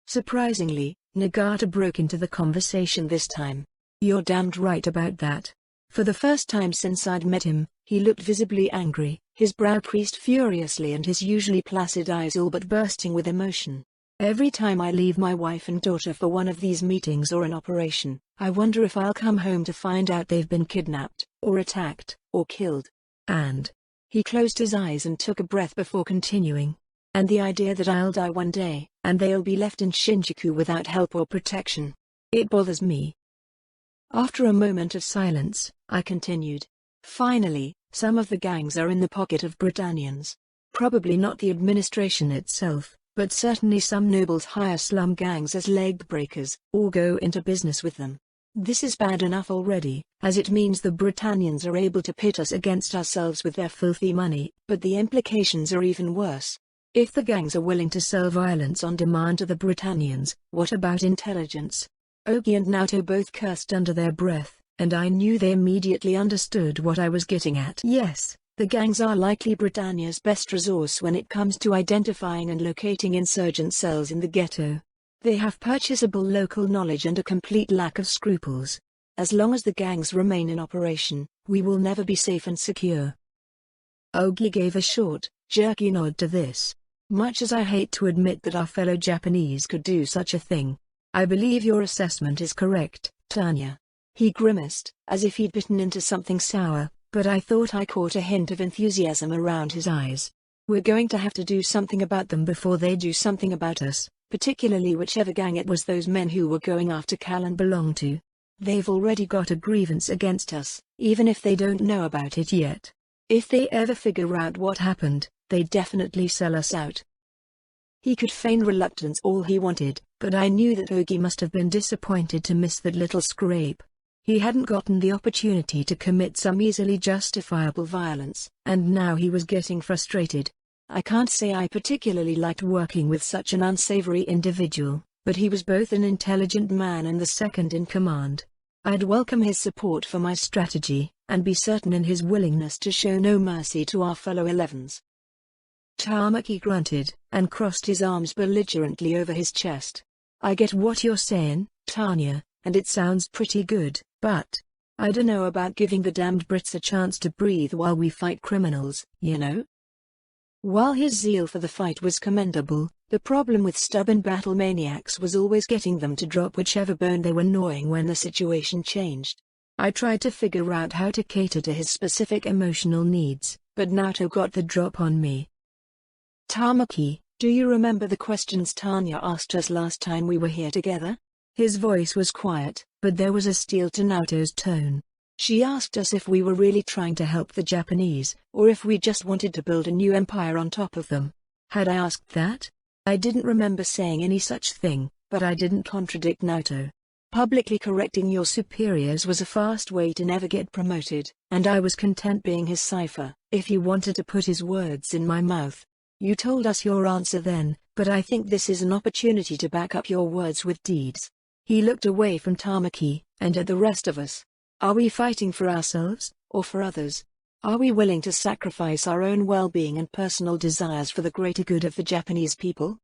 Surprisingly, Nagata broke into the conversation this time. You're damned right about that. For the first time since I'd met him, he looked visibly angry, his brow creased furiously and his usually placid eyes all but bursting with emotion. Every time I leave my wife and daughter for one of these meetings or an operation, I wonder if I'll come home to find out they've been kidnapped, or attacked, or killed. And he closed his eyes and took a breath before continuing. And the idea that I'll die one day, and they'll be left in Shinjuku without help or protection. It bothers me. After a moment of silence, I continued. Finally, some of the gangs are in the pocket of Britannians. Probably not the administration itself, but certainly some nobles hire slum gangs as leg breakers, or go into business with them. This is bad enough already, as it means the Britannians are able to pit us against ourselves with their filthy money, but the implications are even worse. If the gangs are willing to sell violence on demand to the Britannians, what about intelligence? Ogi and Naoto both cursed under their breath, and I knew they immediately understood what I was getting at. Yes, the gangs are likely Britannia's best resource when it comes to identifying and locating insurgent cells in the ghetto. They have purchasable local knowledge and a complete lack of scruples. As long as the gangs remain in operation, we will never be safe and secure. Ogi gave a short, jerky nod to this. Much as I hate to admit that our fellow Japanese could do such a thing, I believe your assessment is correct, Tanya. He grimaced, as if he'd bitten into something sour, but I thought I caught a hint of enthusiasm around his eyes. We're going to have to do something about them before they do something about us, particularly whichever gang it was those men who were going after Kalen belonged to. They've already got a grievance against us, even if they don't know about it yet. If they ever figure out what happened, they'd definitely sell us out. He could feign reluctance all he wanted, but I knew that Ogi must have been disappointed to miss that little scrape. He hadn't gotten the opportunity to commit some easily justifiable violence, and now he was getting frustrated. I can't say I particularly liked working with such an unsavory individual, but he was both an intelligent man and the second in command. I'd welcome his support for my strategy, and be certain in his willingness to show no mercy to our fellow 11s. Tamaki grunted, and crossed his arms belligerently over his chest. I get what you're saying, Tanya, and it sounds pretty good, but I dunno about giving the damned Brits a chance to breathe while we fight criminals, you know? While his zeal for the fight was commendable, the problem with stubborn battle maniacs was always getting them to drop whichever bone they were gnawing when the situation changed. I tried to figure out how to cater to his specific emotional needs, but Naoto got the drop on me. Tamaki, do you remember the questions Tanya asked us last time we were here together? His voice was quiet, but there was a steel to Naoto's tone. She asked us if we were really trying to help the Japanese, or if we just wanted to build a new empire on top of them. Had I asked that? I didn't remember saying any such thing, but I didn't contradict Naoto. Publicly correcting your superiors was a fast way to never get promoted, and I was content being his cipher, if he wanted to put his words in my mouth. You told us your answer then, but I think this is an opportunity to back up your words with deeds. He looked away from Tamaki, and at the rest of us. Are we fighting for ourselves, or for others? Are we willing to sacrifice our own well-being and personal desires for the greater good of the Japanese people?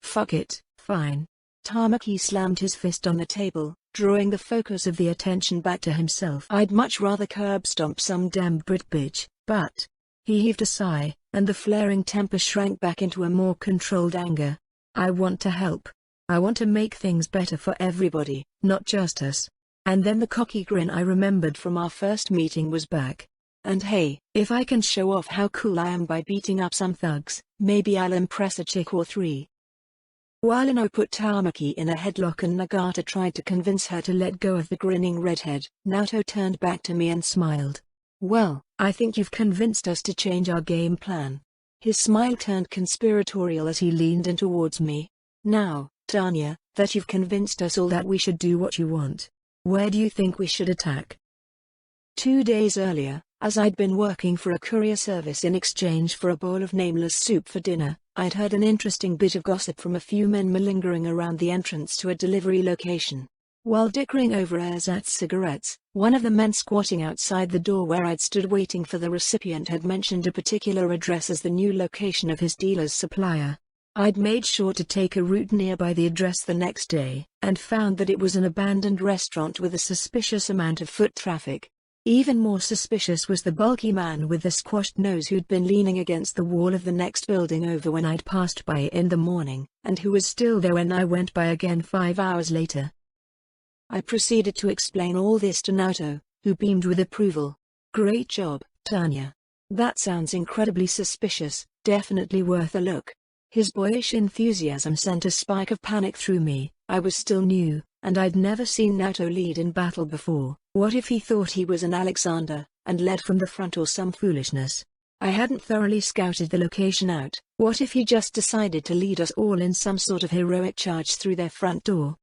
Fuck it, fine. Tamaki slammed his fist on the table, drawing the focus of the attention back to himself. I'd much rather curb stomp some damn Brit bitch, but... He heaved a sigh, and the flaring temper shrank back into a more controlled anger. I want to help. I want to make things better for everybody, not just us. And then the cocky grin I remembered from our first meeting was back. And hey, if I can show off how cool I am by beating up some thugs, maybe I'll impress a chick or three. While Ino put Tamaki in a headlock and Nagata tried to convince her to let go of the grinning redhead, Naoto turned back to me and smiled. Well, I think you've convinced us to change our game plan. His smile turned conspiratorial as he leaned in towards me. Now, Tanya, that you've convinced us all that we should do what you want, where do you think we should attack? 2 days earlier, as I'd been working for a courier service in exchange for a bowl of nameless soup for dinner, I'd heard an interesting bit of gossip from a few men malingering around the entrance to a delivery location. While dickering over ersatz cigarettes, one of the men squatting outside the door where I'd stood waiting for the recipient had mentioned a particular address as the new location of his dealer's supplier. I'd made sure to take a route nearby the address the next day, and found that it was an abandoned restaurant with a suspicious amount of foot traffic. Even more suspicious was the bulky man with the squashed nose who'd been leaning against the wall of the next building over when I'd passed by in the morning, and who was still there when I went by again 5 hours later. I proceeded to explain all this to Naoto, who beamed with approval. Great job, Tanya. That sounds incredibly suspicious, definitely worth a look. His boyish enthusiasm sent a spike of panic through me. I was still new, and I'd never seen Naoto lead in battle before. What if he thought he was an Alexander, and led from the front or some foolishness? I hadn't thoroughly scouted the location out. What if he just decided to lead us all in some sort of heroic charge through their front door?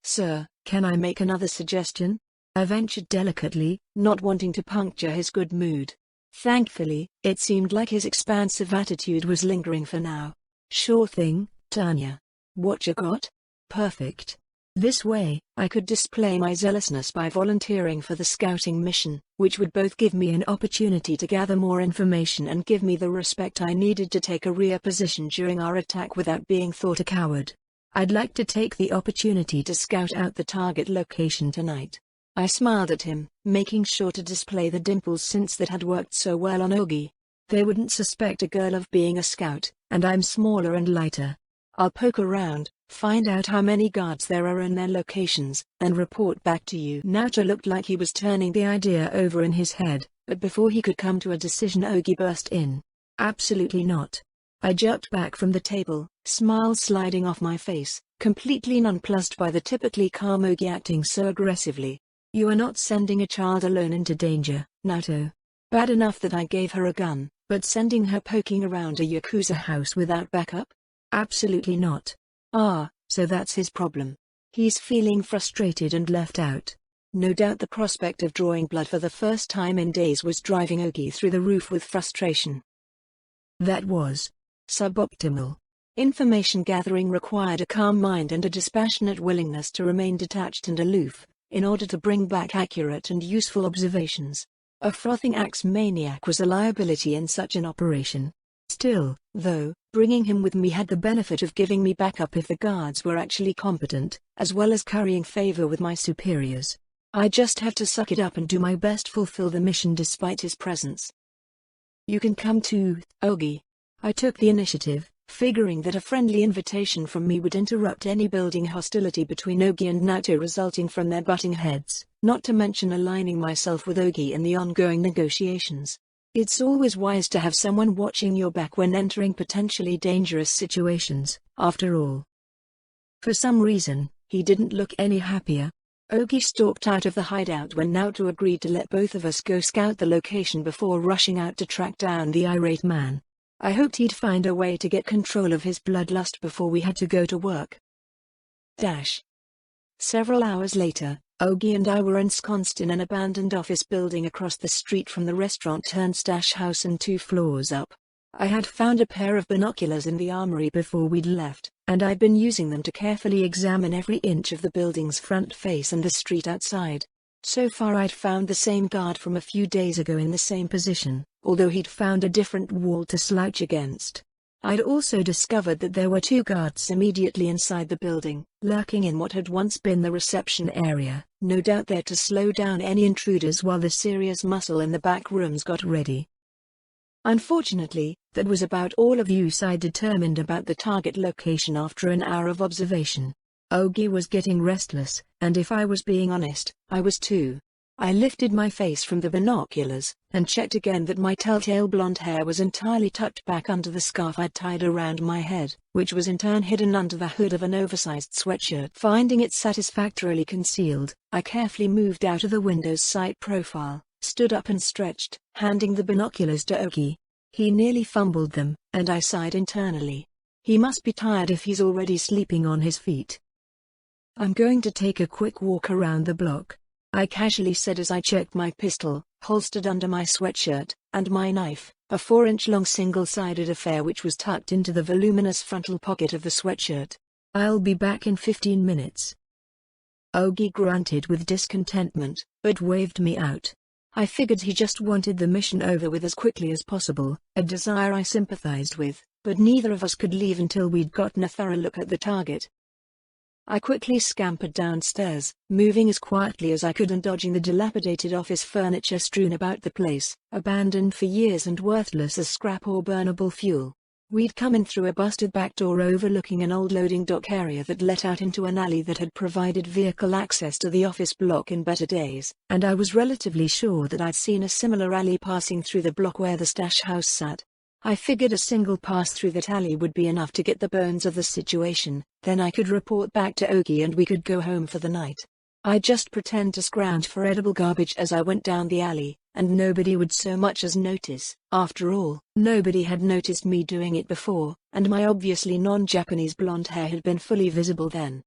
Sir, can I make another suggestion? I ventured delicately, not wanting to puncture his good mood. Thankfully, it seemed like his expansive attitude was lingering for now. Sure thing, Tanya. What you got? Perfect. This way, I could display my zealousness by volunteering for the scouting mission, which would both give me an opportunity to gather more information and give me the respect I needed to take a rear position during our attack without being thought a coward. I'd like to take the opportunity to scout out the target location tonight. I smiled at him, making sure to display the dimples since that had worked so well on Ogi. They wouldn't suspect a girl of being a scout, and I'm smaller and lighter. I'll poke around, find out how many guards there are in their locations, and report back to you. Naoto looked like he was turning the idea over in his head, but before he could come to a decision Ogi burst in. Absolutely not. I jerked back from the table, smile sliding off my face, completely nonplussed by the typically calm Ogi acting so aggressively. You are not sending a child alone into danger, Naoto. Bad enough that I gave her a gun, but sending her poking around a Yakuza house without backup? Absolutely not. So that's his problem. He's feeling frustrated and left out. No doubt the prospect of drawing blood for the first time in days was driving Ogi through the roof with frustration. That was suboptimal. Information gathering required a calm mind and a dispassionate willingness to remain detached and aloof, in order to bring back accurate and useful observations. A frothing axe maniac was a liability in such an operation. Still, though, bringing him with me had the benefit of giving me backup if the guards were actually competent, as well as currying favor with my superiors. I just have to suck it up and do my best fulfill the mission despite his presence. You can come too, Ogi. I took the initiative, figuring that a friendly invitation from me would interrupt any building hostility between Ogi and Naoto resulting from their butting heads, not to mention aligning myself with Ogi in the ongoing negotiations. It's always wise to have someone watching your back when entering potentially dangerous situations, after all. For some reason, he didn't look any happier. Ogi stalked out of the hideout when Naoto agreed to let both of us go scout the location before rushing out to track down the irate man. I hoped he'd find a way to get control of his bloodlust before we had to go to work. Several hours later, Ogi and I were ensconced in an abandoned office building across the street from the restaurant-turned-stash house and 2 floors up. I had found a pair of binoculars in the armory before we'd left, and I'd been using them to carefully examine every inch of the building's front face and the street outside. So far I'd found the same guard from a few days ago in the same position, although he'd found a different wall to slouch against. I'd also discovered that there were 2 guards immediately inside the building, lurking in what had once been the reception area, no doubt there to slow down any intruders while the serious muscle in the back rooms got ready. Unfortunately, that was about all of use I determined about the target location after an hour of observation. Ogi was getting restless, and if I was being honest, I was too. I lifted my face from the binoculars, and checked again that my telltale blonde hair was entirely tucked back under the scarf I'd tied around my head, which was in turn hidden under the hood of an oversized sweatshirt. Finding it satisfactorily concealed, I carefully moved out of the window's sight profile, stood up and stretched, handing the binoculars to Ogi. He nearly fumbled them, and I sighed internally. He must be tired if he's already sleeping on his feet. I'm going to take a quick walk around the block, I casually said as I checked my pistol, holstered under my sweatshirt, and my knife, a 4-inch-long single-sided affair which was tucked into the voluminous frontal pocket of the sweatshirt. I'll be back in 15 minutes. Ogi grunted with discontentment, but waved me out. I figured he just wanted the mission over with as quickly as possible, a desire I sympathized with, but neither of us could leave until we'd gotten a thorough look at the target. I quickly scampered downstairs, moving as quietly as I could and dodging the dilapidated office furniture strewn about the place, abandoned for years and worthless as scrap or burnable fuel. We'd come in through a busted back door overlooking an old loading dock area that let out into an alley that had provided vehicle access to the office block in better days, and I was relatively sure that I'd seen a similar alley passing through the block where the stash house sat. I figured a single pass through that alley would be enough to get the bones of the situation, then I could report back to Ogi and we could go home for the night. I'd just pretend to scrounge for edible garbage as I went down the alley, and nobody would so much as notice. After all, nobody had noticed me doing it before, and my obviously non-Japanese blonde hair had been fully visible then.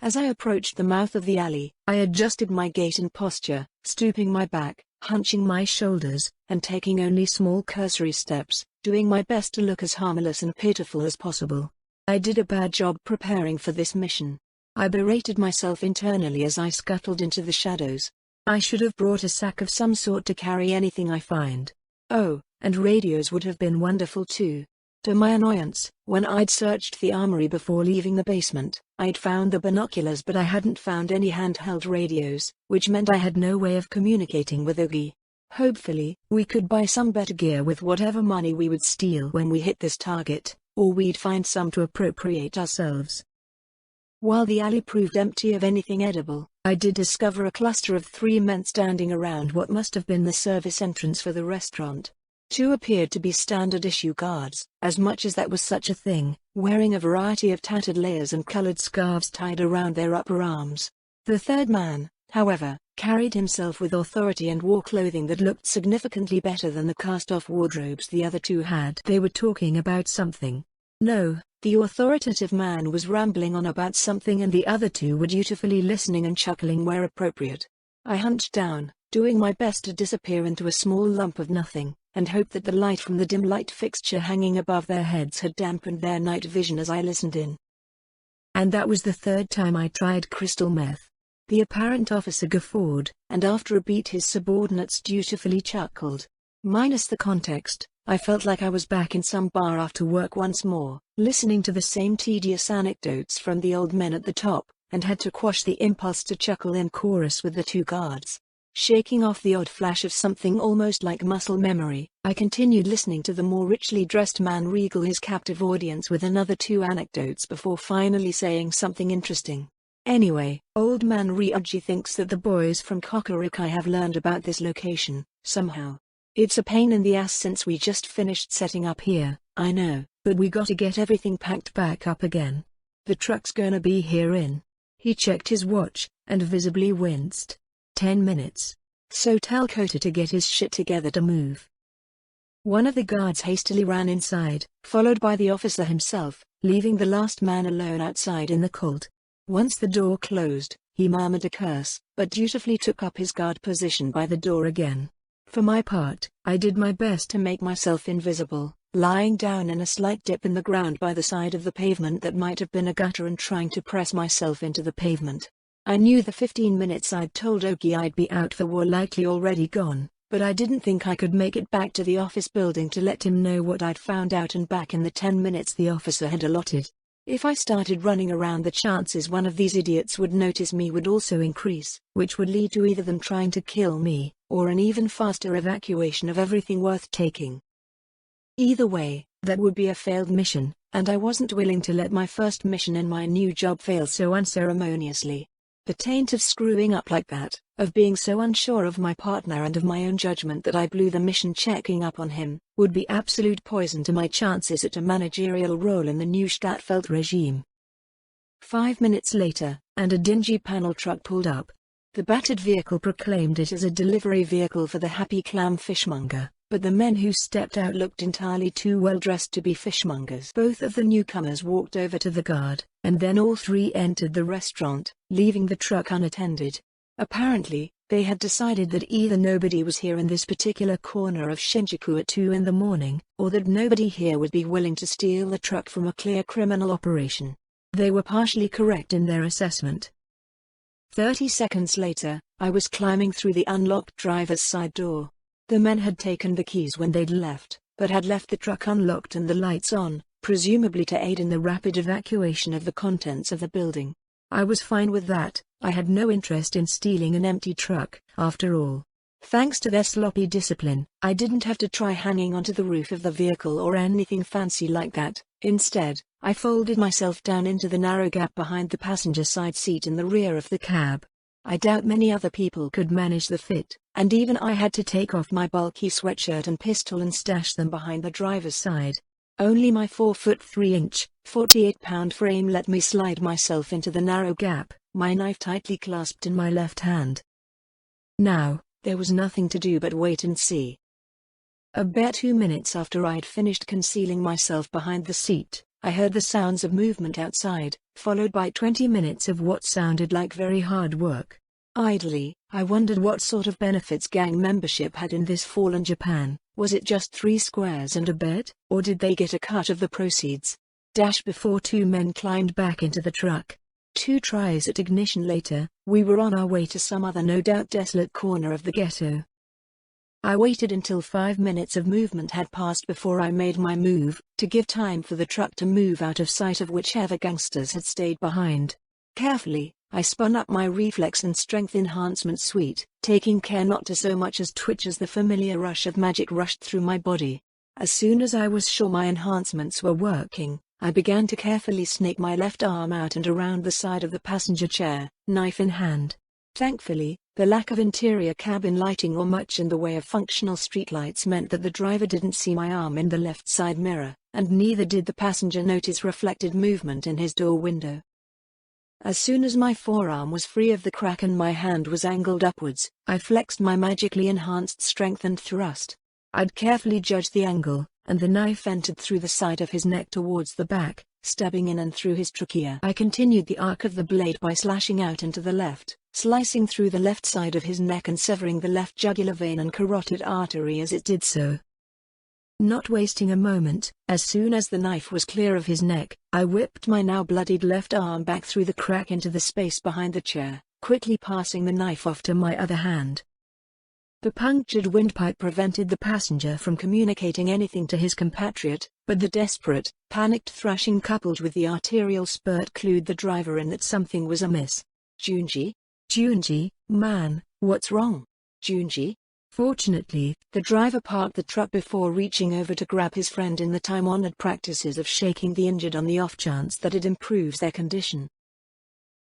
As I approached the mouth of the alley, I adjusted my gait and posture, stooping my back, hunching my shoulders, and taking only small cursory steps, doing my best to look as harmless and pitiful as possible. I did a bad job preparing for this mission. I berated myself internally as I scuttled into the shadows. I should have brought a sack of some sort to carry anything I find. Oh, and radios would have been wonderful too. To my annoyance, when I'd searched the armory before leaving the basement, I'd found the binoculars but I hadn't found any handheld radios, which meant I had no way of communicating with Ogi. Hopefully, we could buy some better gear with whatever money we would steal when we hit this target, or we'd find some to appropriate ourselves. While the alley proved empty of anything edible, I did discover a cluster of 3 men standing around what must have been the service entrance for the restaurant. 2 appeared to be standard-issue guards, as much as that was such a thing, wearing a variety of tattered layers and colored scarves tied around their upper arms. The third man, however, carried himself with authority and wore clothing that looked significantly better than the cast-off wardrobes the other 2 had. They were talking about something. No, the authoritative man was rambling on about something and the other 2 were dutifully listening and chuckling where appropriate. I hunched down, doing my best to disappear into a small lump of nothing, and hoped that the light from the dim light fixture hanging above their heads had dampened their night vision as I listened in. And that was the 3rd time I tried crystal meth. The apparent officer guffawed, and after a beat his subordinates dutifully chuckled. Minus the context, I felt like I was back in some bar after work once more, listening to the same tedious anecdotes from the old men at the top, and had to quash the impulse to chuckle in chorus with the two guards. Shaking off the odd flash of something almost like muscle memory, I continued listening to the more richly dressed man regale his captive audience with another two anecdotes before finally saying something interesting. Anyway, old man Ryuji thinks that the boys from Kokurikai have learned about this location, somehow. It's a pain in the ass since we just finished setting up here, I know, but we gotta get everything packed back up again. The truck's gonna be here in. He checked his watch, and visibly winced. 10 minutes. So tell Kota to get his shit together to move. One of the guards hastily ran inside, followed by the officer himself, leaving the last man alone outside in the cold. Once the door closed, he murmured a curse, but dutifully took up his guard position by the door again. For my part, I did my best to make myself invisible, lying down in a slight dip in the ground by the side of the pavement that might have been a gutter and trying to press myself into the pavement. I knew the 15 minutes I'd told Oki I'd be out for were likely already gone, but I didn't think I could make it back to the office building to let him know what I'd found out and back in the 10 minutes the officer had allotted. If I started running around, the chances one of these idiots would notice me would also increase, which would lead to either them trying to kill me, or an even faster evacuation of everything worth taking. Either way, that would be a failed mission, and I wasn't willing to let my first mission in my new job fail so unceremoniously. The taint of screwing up like that, of being so unsure of my partner and of my own judgment that I blew the mission checking up on him, would be absolute poison to my chances at a managerial role in the new Stadtfeld regime. 5 minutes later, and a dingy panel truck pulled up. The battered vehicle proclaimed it as a delivery vehicle for the Happy Clam fishmonger, but the men who stepped out looked entirely too well dressed to be fishmongers. Both of the newcomers walked over to the guard, and then all three entered the restaurant, leaving the truck unattended. Apparently, they had decided that either nobody was here in this particular corner of Shinjuku at 2 in the morning, or that nobody here would be willing to steal the truck from a clear criminal operation. They were partially correct in their assessment. 30 seconds later, I was climbing through the unlocked driver's side door. The men had taken the keys when they'd left, but had left the truck unlocked and the lights on, presumably to aid in the rapid evacuation of the contents of the building. I was fine with that. I had no interest in stealing an empty truck, after all. Thanks to their sloppy discipline, I didn't have to try hanging onto the roof of the vehicle or anything fancy like that. Instead, I folded myself down into the narrow gap behind the passenger side seat in the rear of the cab. I doubt many other people could manage the fit, and even I had to take off my bulky sweatshirt and pistol and stash them behind the driver's side. Only my 4 foot 3 inch, 48-pound frame let me slide myself into the narrow gap, my knife tightly clasped in my left hand. Now, there was nothing to do but wait and see. About 2 minutes after I'd finished concealing myself behind the seat, I heard the sounds of movement outside, followed by 20 minutes of what sounded like very hard work. Idly, I wondered what sort of benefits gang membership had in this fallen Japan. Was it just 3 squares and a bed, or did they get a cut of the proceeds? Before 2 men climbed back into the truck. 2 tries at ignition later, we were on our way to some other no doubt desolate corner of the ghetto. I waited until 5 minutes of movement had passed before I made my move, to give time for the truck to move out of sight of whichever gangsters had stayed behind. Carefully, I spun up my reflex and strength enhancement suite, taking care not to so much as twitch as the familiar rush of magic rushed through my body. As soon as I was sure my enhancements were working, I began to carefully snake my left arm out and around the side of the passenger chair, knife in hand. Thankfully, the lack of interior cabin lighting or much in the way of functional streetlights meant that the driver didn't see my arm in the left side mirror, and neither did the passenger notice reflected movement in his door window. As soon as my forearm was free of the crack and my hand was angled upwards, I flexed my magically enhanced strength and thrust. I'd carefully judged the angle, and the knife entered through the side of his neck towards the back, stabbing in and through his trachea. I continued the arc of the blade by slashing out into the left, slicing through the left side of his neck and severing the left jugular vein and carotid artery as it did so. Not wasting a moment, as soon as the knife was clear of his neck, I whipped my now bloodied left arm back through the crack into the space behind the chair, quickly passing the knife off to my other hand. The punctured windpipe prevented the passenger from communicating anything to his compatriot, but the desperate, panicked thrashing coupled with the arterial spurt clued the driver in that something was amiss. Junji? Junji, man, what's wrong? Junji? Fortunately, the driver parked the truck before reaching over to grab his friend in the time-honored practices of shaking the injured on the off chance that it improves their condition.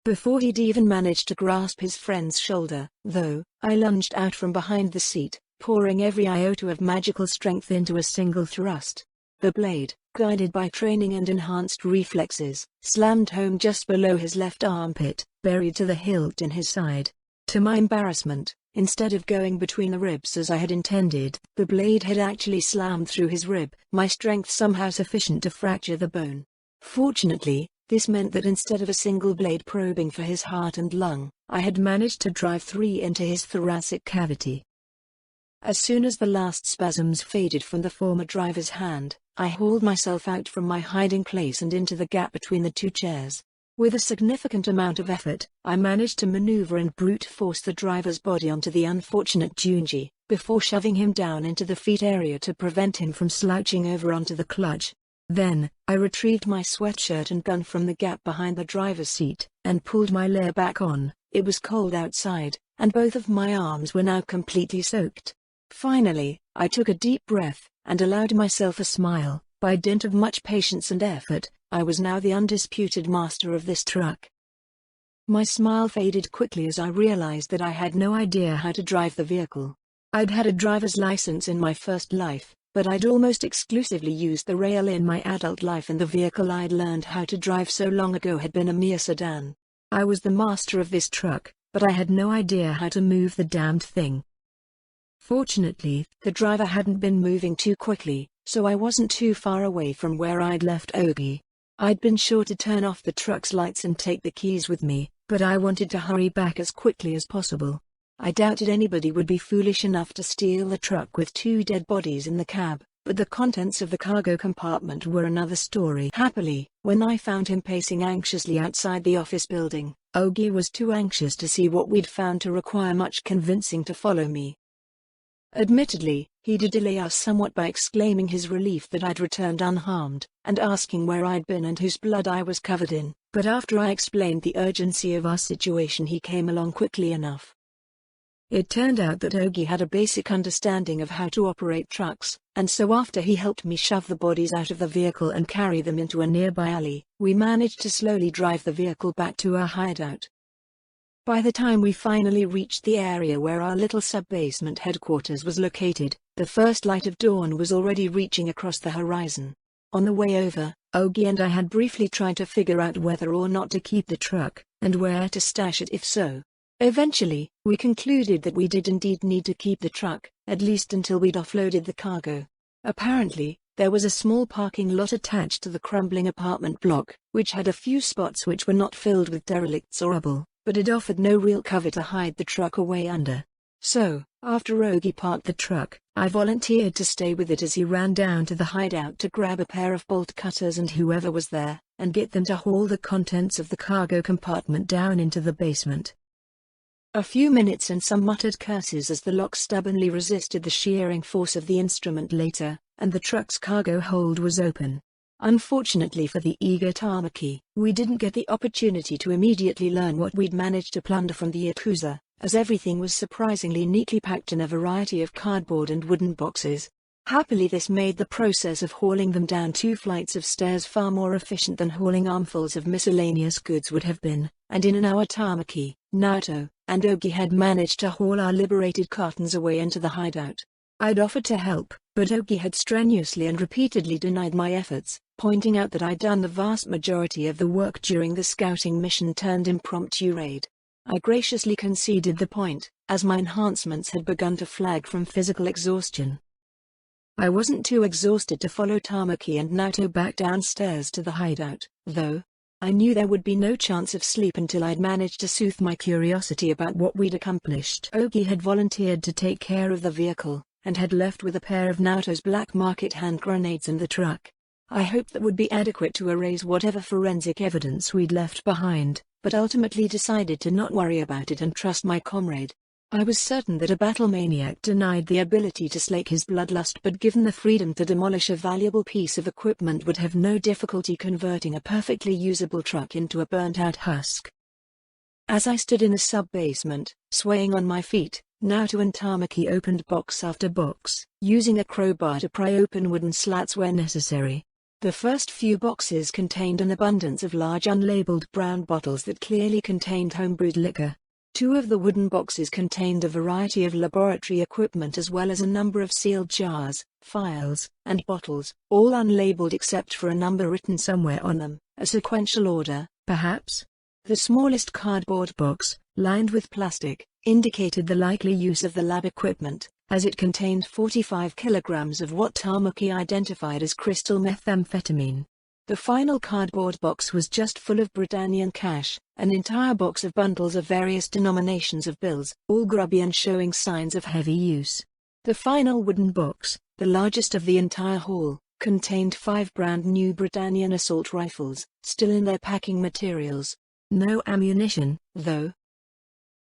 Before he'd even managed to grasp his friend's shoulder, though, I lunged out from behind the seat, pouring every iota of magical strength into a single thrust. The blade, guided by training and enhanced reflexes, slammed home just below his left armpit, buried to the hilt in his side. To my embarrassment, instead of going between the ribs as I had intended, the blade had actually slammed through his rib, my strength somehow sufficient to fracture the bone. Fortunately, this meant that instead of a single blade probing for his heart and lung, I had managed to drive 3 into his thoracic cavity. As soon as the last spasms faded from the former driver's hand, I hauled myself out from my hiding place and into the gap between the 2 chairs. With a significant amount of effort, I managed to maneuver and brute force the driver's body onto the unfortunate Junji, before shoving him down into the feet area to prevent him from slouching over onto the clutch. Then, I retrieved my sweatshirt and gun from the gap behind the driver's seat, and pulled my layer back on. It was cold outside, and both of my arms were now completely soaked. Finally, I took a deep breath, and allowed myself a smile. By dint of much patience and effort, I was now the undisputed master of this truck. My smile faded quickly as I realized that I had no idea how to drive the vehicle. I'd had a driver's license in my first life, but I'd almost exclusively used the rail in my adult life, and the vehicle I'd learned how to drive so long ago had been a mere sedan. I was the master of this truck, but I had no idea how to move the damned thing. Fortunately, the driver hadn't been moving too quickly, so I wasn't too far away from where I'd left Ogi. I'd been sure to turn off the truck's lights and take the keys with me, but I wanted to hurry back as quickly as possible. I doubted anybody would be foolish enough to steal the truck with 2 dead bodies in the cab, but the contents of the cargo compartment were another story. Happily, when I found him pacing anxiously outside the office building, Ogi was too anxious to see what we'd found to require much convincing to follow me. Admittedly, he did delay us somewhat by exclaiming his relief that I'd returned unharmed, and asking where I'd been and whose blood I was covered in, but after I explained the urgency of our situation he came along quickly enough. It turned out that Ogi had a basic understanding of how to operate trucks, and so after he helped me shove the bodies out of the vehicle and carry them into a nearby alley, we managed to slowly drive the vehicle back to our hideout. By the time we finally reached the area where our little sub-basement headquarters was located, the first light of dawn was already reaching across the horizon. On the way over, Ogi and I had briefly tried to figure out whether or not to keep the truck, and where to stash it if so. Eventually, we concluded that we did indeed need to keep the truck, at least until we'd offloaded the cargo. Apparently, there was a small parking lot attached to the crumbling apartment block, which had a few spots which were not filled with derelicts or rubble, but it offered no real cover to hide the truck away under. So, after Ogi parked the truck, I volunteered to stay with it as he ran down to the hideout to grab a pair of bolt cutters and whoever was there, and get them to haul the contents of the cargo compartment down into the basement. A few minutes and some muttered curses as the lock stubbornly resisted the shearing force of the instrument later, and the truck's cargo hold was open. Unfortunately for the eager Tamaki, we didn't get the opportunity to immediately learn what we'd managed to plunder from the Yakuza, as everything was surprisingly neatly packed in a variety of cardboard and wooden boxes. Happily, this made the process of hauling them down 2 flights of stairs far more efficient than hauling armfuls of miscellaneous goods would have been, and in an hour Tamaki, Naoto, and Ogi had managed to haul our liberated cartons away into the hideout. I'd offered to help, but Ogi had strenuously and repeatedly denied my efforts, pointing out that I'd done the vast majority of the work during the scouting mission turned impromptu raid. I graciously conceded the point, as my enhancements had begun to flag from physical exhaustion. I wasn't too exhausted to follow Tamaki and Naoto back downstairs to the hideout, though. I knew there would be no chance of sleep until I'd managed to soothe my curiosity about what we'd accomplished. Ogi had volunteered to take care of the vehicle, and had left with a pair of Naoto's black market hand grenades in the truck. I hoped that would be adequate to erase whatever forensic evidence we'd left behind, but ultimately decided to not worry about it and trust my comrade. I was certain that a battle maniac denied the ability to slake his bloodlust, but given the freedom to demolish a valuable piece of equipment would have no difficulty converting a perfectly usable truck into a burnt-out husk. As I stood in the sub-basement, swaying on my feet, Naoto and Tamaki opened box after box, using a crowbar to pry open wooden slats where necessary. The first few boxes contained an abundance of large unlabeled brown bottles that clearly contained homebrewed liquor. Two of the wooden boxes contained a variety of laboratory equipment as well as a number of sealed jars, files, and bottles, all unlabeled except for a number written somewhere on them, a sequential order, perhaps? The smallest cardboard box, lined with plastic, indicated the likely use of the lab equipment, as it contained 45 kilograms of what Tamaki identified as crystal methamphetamine. The final cardboard box was just full of Britannian cash, an entire box of bundles of various denominations of bills, all grubby and showing signs of heavy use. The final wooden box, the largest of the entire haul, contained 5 brand new Britannian assault rifles, still in their packing materials. No ammunition, though.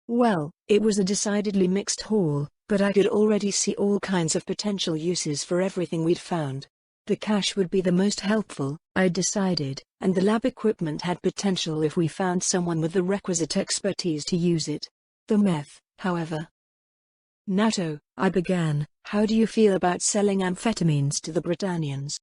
Well, it was a decidedly mixed haul, but I could already see all kinds of potential uses for everything we'd found. The cash would be the most helpful, I decided, and the lab equipment had potential if we found someone with the requisite expertise to use it. The meth, however. Naoto, I began, how do you feel about selling amphetamines to the Britannians?